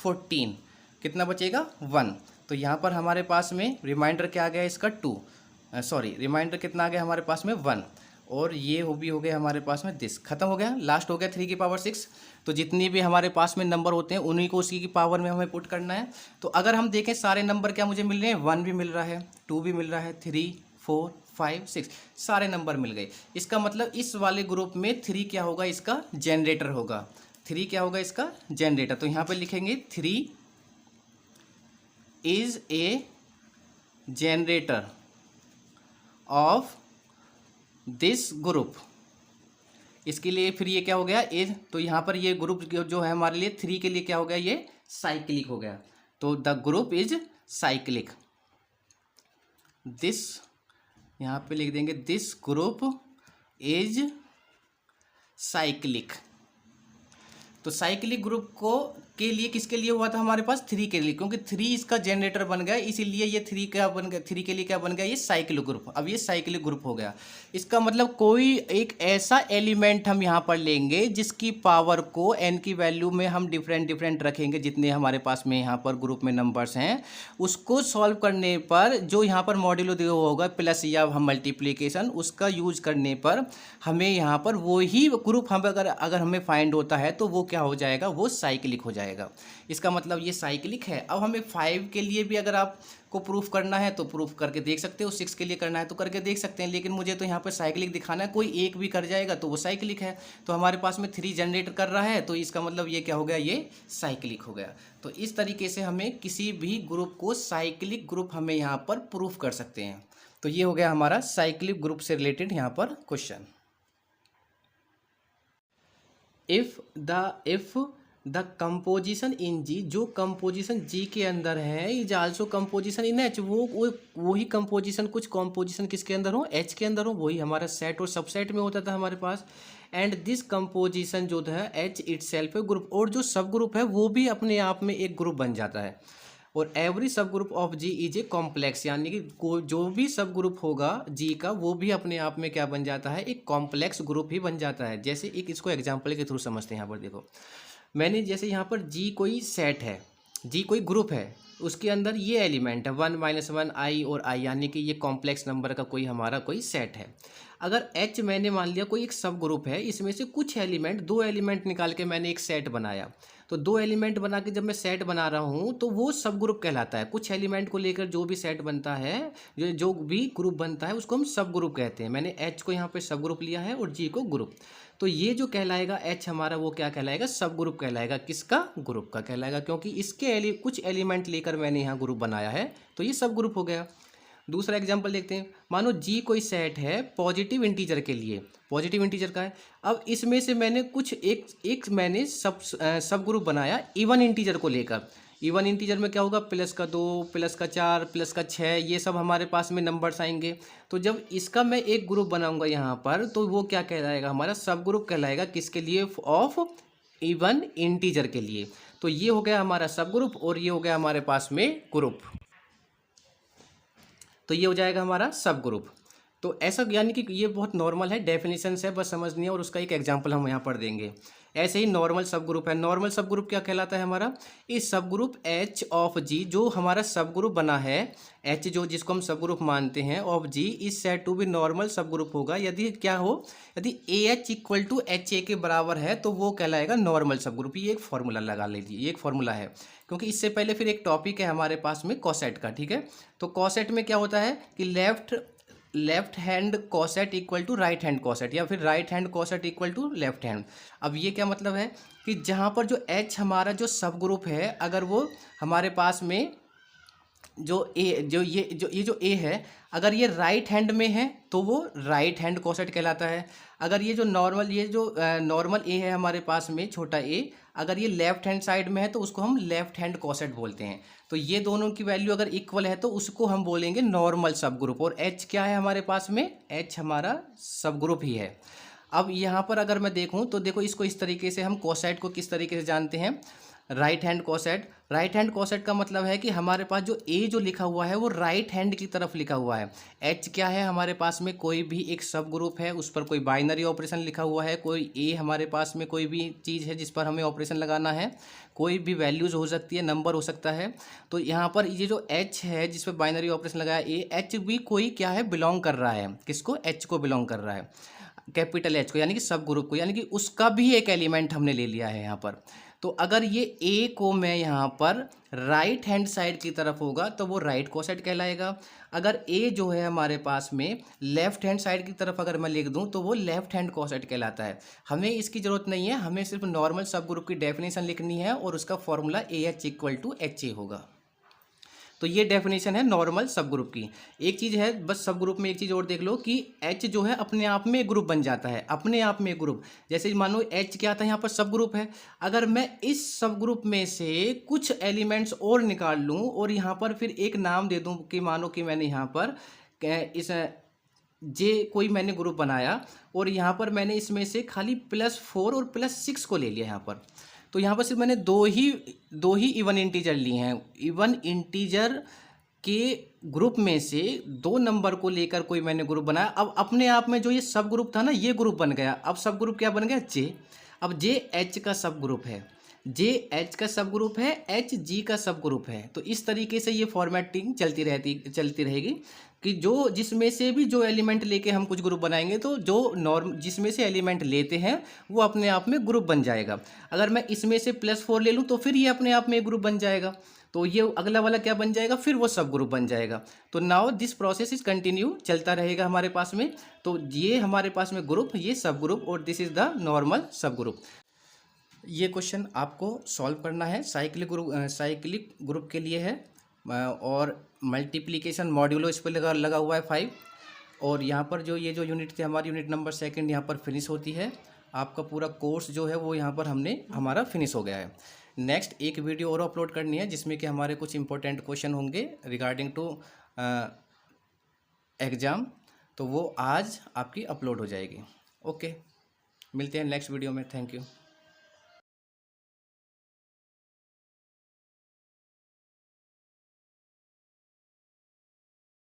[SPEAKER 2] 14, कितना बचेगा 1। तो यहाँ पर हमारे पास में रिमाइंडर क्या आ गया इसका 2, सॉरी रिमाइंडर कितना आ गया हमारे पास में 1, और ये भी हो गया हमारे पास में दिस, खत्म हो गया, लास्ट हो गया 3 की पावर 6। तो जितनी भी हमारे पास में नंबर होते हैं उन्हीं को उसी की पावर में हमें पुट करना है। तो अगर हम देखें सारे नंबर क्या मुझे मिल रहे हैं, 1 भी मिल रहा है, 2 भी मिल रहा है, 3 4 5 6, सारे नंबर मिल गए। इसका मतलब इस वाले ग्रुप में 3 क्या होगा, इसका जनरेटर होगा, 3 क्या होगा इसका जनरेटर। तो यहाँ पर लिखेंगे 3 is a generator of this group. इसके लिए फिर ये क्या हो गया इज, तो यहाँ पर ये ग्रुप जो है हमारे लिए 3 के लिए क्या हो गया, ये साइक्लिक हो गया, तो the group is cyclic. This यहाँ पे लिख देंगे दिस ग्रुप इज साइक्लिक। तो साइक्लिक ग्रुप को के लिए किसके लिए हुआ था हमारे पास 3 के लिए, क्योंकि 3 इसका जनरेटर बन गया, इसीलिए ये 3 क्या बन गया, 3 के लिए क्या बन गया, ये साइक्लिक ग्रुप। अब ये साइक्लिक ग्रुप हो गया। इसका मतलब कोई एक ऐसा एलिमेंट हम यहाँ पर लेंगे जिसकी पावर को n की वैल्यू में हम डिफरेंट रखेंगे, जितने हमारे पास में यहाँ पर ग्रुप में नंबर्स हैं उसको सॉल्व करने पर जो यहाँ पर मॉड्यूलो दिया होगा प्लस या हम मल्टीप्लीकेशन, उसका यूज करने पर हमें यहाँ पर वही ग्रुप हम अगर हमें फाइंड होता है तो वो क्या हो जाएगा, वो साइक्लिक हो जाएगा। इसका मतलब ये साइक्लिक है। अब हमें 5 के लिए भी अगर आपको प्रूफ करना है तो प्रूफ करके देख सकते हो, 6 के लिए करना है तो करके देख सकते हैं, लेकिन मुझे तो यहाँ पर साइक्लिक दिखाना है, कोई एक भी कर जाएगा तो वो साइक्लिक है। तो हमारे पास में 3 जनरेट कर रहा है, तो इसका मतलब ये क्या हो गया, ये साइक्लिक हो गया। तो इस तरीके से हमें किसी भी ग्रुप को साइक्लिक ग्रुप हमें यहाँ पर प्रूफ कर सकते हैं। तो ये हो गया हमारा साइक्लिक ग्रुप से रिलेटेड यहाँ पर question. If the composition in G, जो कंपोजिशन जी के अंदर है is also composition in H, वही कंपोजिशन कुछ कंपोजिशन किसके अंदर हो, एच के अंदर हो, वही हमारा सेट और सबसेट में होता था हमारे पास। एंड दिस कंपोजिशन जो है एच इटसेल्फ है ग्रुप, और जो सब ग्रुप है वो भी अपने आप में एक ग्रुप बन जाता है। और every subgroup of G is a complex, यानी कि जो भी सब ग्रुप होगा जी का वो भी अपने आप में क्या बन जाता है, एक कॉम्प्लेक्स ग्रुप ही बन जाता है। जैसे एक इसको एग्जांपल के थ्रू समझते हैं। यहाँ पर देखो, मैंने जैसे यहाँ पर जी कोई सेट है, जी कोई ग्रुप है,
[SPEAKER 1] उसके अंदर ये एलिमेंट है 1 - 1 i और i, यानी कि ये कॉम्प्लेक्स नंबर का कोई हमारा कोई सेट है। अगर h मैंने मान लिया कोई एक सब ग्रुप है, इसमें से कुछ एलिमेंट, 2 एलिमेंट निकाल के मैंने एक सेट बनाया, तो 2 एलिमेंट बना के जब मैं सेट बना रहा हूँ तो वो सब ग्रुप कहलाता है। कुछ एलिमेंट को लेकर जो भी सेट बनता है, जो भी ग्रुप बनता है उसको हम सब ग्रुप कहते हैं। मैंने h को यहाँ पे सब ग्रुप लिया है और g को ग्रुप, तो ये जो कहलाएगा h हमारा, वो क्या कहलाएगा, सब ग्रुप कहलाएगा। किसका? ग्रुप का कहलाएगा, क्योंकि इसके कुछ एलिमेंट लेकर मैंने यहाँ ग्रुप बनाया है, तो ये सब ग्रुप हो गया। दूसरा एग्जांपल देखते हैं। मानो जी कोई सेट है पॉजिटिव इंटीजर के लिए, पॉजिटिव इंटीजर का है। अब इसमें से मैंने कुछ एक मैंने सब ग्रुप बनाया इवन इंटीजर को लेकर। इवन इंटीजर में क्या होगा, +2, +4, +6, ये सब हमारे पास में नंबर्स आएंगे। तो जब इसका मैं एक ग्रुप बनाऊंगा यहाँ पर, तो वो क्या कहलाएगा, हमारा सब ग्रुप कहलाएगा। किसके लिए? ऑफ इवन इंटीजर के लिए। तो ये हो गया हमारा सब ग्रुप और ये हो गया हमारे पास में ग्रुप, तो ये हो जाएगा हमारा सब ग्रुप। तो ऐसा, यानी कि ये बहुत नॉर्मल है, डेफिनेशन है, बस समझनी है, और उसका एक एग्जांपल हम यहाँ पर देंगे। ऐसे ही नॉर्मल सब ग्रुप है। नॉर्मल सब ग्रुप क्या कहलाता है हमारा? इस सब ग्रुप एच ऑफ जी, जो हमारा सब ग्रुप बना है, एच जो जिसको हम सब ग्रुप मानते हैं, of G is said to be normal subgroup होगा। यदि क्या हो, यदि A H equal to H A के बराबर है तो वो कहलाएगा नॉर्मल सब ग्रुप। ये एक फॉर्मूला लगा लीजिए, ये एक फॉर्मूला है, क्योंकि इससे पहले फिर एक टॉपिक है हमारे पास में कॉसेट का, ठीक है। तो कॉसेट में क्या होता है कि left hand coset equal to right hand coset, या फिर right hand coset equal to left hand. अब ये क्या मतलब है कि जहाँ पर जो एच हमारा जो सब ग्रुप है, अगर वो हमारे पास में जो ए है, अगर ये राइट हैंड में है तो वो राइट हैंड कॉसेट कहलाता है। अगर ये जो नॉर्मल ए है हमारे पास में, छोटा ए, अगर ये लेफ्ट हैंड साइड में है तो उसको हम लेफ्ट हैंड कॉसेट बोलते हैं। तो ये दोनों की वैल्यू अगर इक्वल है तो उसको हम बोलेंगे नॉर्मल सब ग्रुप। और एच क्या है हमारे पास में? एच हमारा सब ग्रुप ही है। अब यहाँ पर अगर मैं देखूँ तो देखो, इसको इस तरीके से हम कॉसेट को किस तरीके से जानते हैं, राइट हैंड कॉसेट। राइट हैंड कॉसेट का मतलब है कि हमारे पास जो ए जो लिखा हुआ है वो राइट हैंड की तरफ लिखा हुआ है। एच क्या है हमारे पास में? कोई भी एक सब ग्रुप है, उस पर कोई बाइनरी ऑपरेशन लिखा हुआ है। कोई ए हमारे पास में कोई भी चीज़ है जिस पर हमें ऑपरेशन लगाना है, कोई भी वैल्यूज़ हो सकती है, नंबर हो सकता है। तो यहाँ पर ये जो एच है जिस पर बाइनरी ऑपरेशन लगाया ए, एच भी कोई क्या है, बिलोंग कर रहा है। किसको? एच को बिलोंग कर रहा है, कैपिटल एच को, यानी कि सब ग्रुप को, यानी कि उसका भी एक एलिमेंट हमने ले लिया है यहाँ पर। तो अगर ये ए को मैं यहाँ पर राइट हैंड साइड की तरफ होगा तो वो राइट कॉसेट कहलाएगा। अगर ए जो है हमारे पास में लेफ्ट हैंड साइड की तरफ अगर मैं लिख दूँ तो वो लेफ्ट हैंड कॉसेट कहलाता है। हमें इसकी ज़रूरत नहीं है, हमें सिर्फ नॉर्मल सब ग्रुप की डेफिनेशन लिखनी है और उसका formula A H equal to H A होगा। तो ये डेफिनेशन है नॉर्मल सब ग्रुप की। एक चीज़ है बस, सब ग्रुप में एक चीज़ और देख लो कि एच जो है अपने आप में एक ग्रुप बन जाता है, अपने आप में एक ग्रुप। जैसे मानो एच क्या था, यहाँ पर सब ग्रुप है, अगर मैं इस सब ग्रुप में से कुछ एलिमेंट्स और निकाल लूँ और यहाँ पर फिर एक नाम दे दूँ कि मानो कि मैंने यहाँ पर इस जे कोई मैंने ग्रुप बनाया और यहाँ पर मैंने इसमें से खाली +4 और +6 को ले लिया यहाँ पर, तो यहाँ पर सिर्फ मैंने दो ही इवन इंटीजर लिए हैं। इवन इंटीजर के ग्रुप में से 2 नंबर को लेकर कोई मैंने ग्रुप बनाया। अब अपने आप में जो ये सब ग्रुप था ना, ये ग्रुप बन गया। अब सब ग्रुप क्या बन गया? जे। अब जे एच का सब ग्रुप है, जे एच का सब ग्रुप है, एच जी का सब ग्रुप है। तो इस तरीके से ये फॉर्मेटिंग चलती रहेगी कि जो जिसमें से भी जो एलिमेंट लेके हम कुछ ग्रुप बनाएंगे तो जो जिसमें से एलिमेंट लेते हैं वो अपने आप में ग्रुप बन जाएगा। अगर मैं इसमें से +4 ले लूँ तो फिर ये अपने आप में एक ग्रुप बन जाएगा, तो ये अगला वाला क्या बन जाएगा, फिर वो सब ग्रुप बन जाएगा। तो now this process is continue, चलता रहेगा हमारे पास में। तो ये हमारे पास में ग्रुप, ये सब ग्रुप, और दिस इज द नॉर्मल सब ग्रुप। ये क्वेश्चन आपको सॉल्व करना है, साइक्लिक ग्रुप के लिए है, और मल्टीप्लिकेशन मॉड्यूलो इस पर लगा हुआ है 5। और यहाँ पर जो ये जो यूनिट थी हमारी, यूनिट नंबर 2 यहाँ पर फिनिश होती है। आपका पूरा कोर्स जो है वो यहाँ पर हमारा फिनिश हो गया है। नेक्स्ट एक वीडियो और अपलोड करनी है जिसमें कि हमारे कुछ इंपॉर्टेंट क्वेश्चन होंगे रिगार्डिंग टू एग्ज़ाम, तो वो आज आपकी अपलोड हो जाएगी। ओके, मिलते हैं नेक्स्ट वीडियो में। Thank you.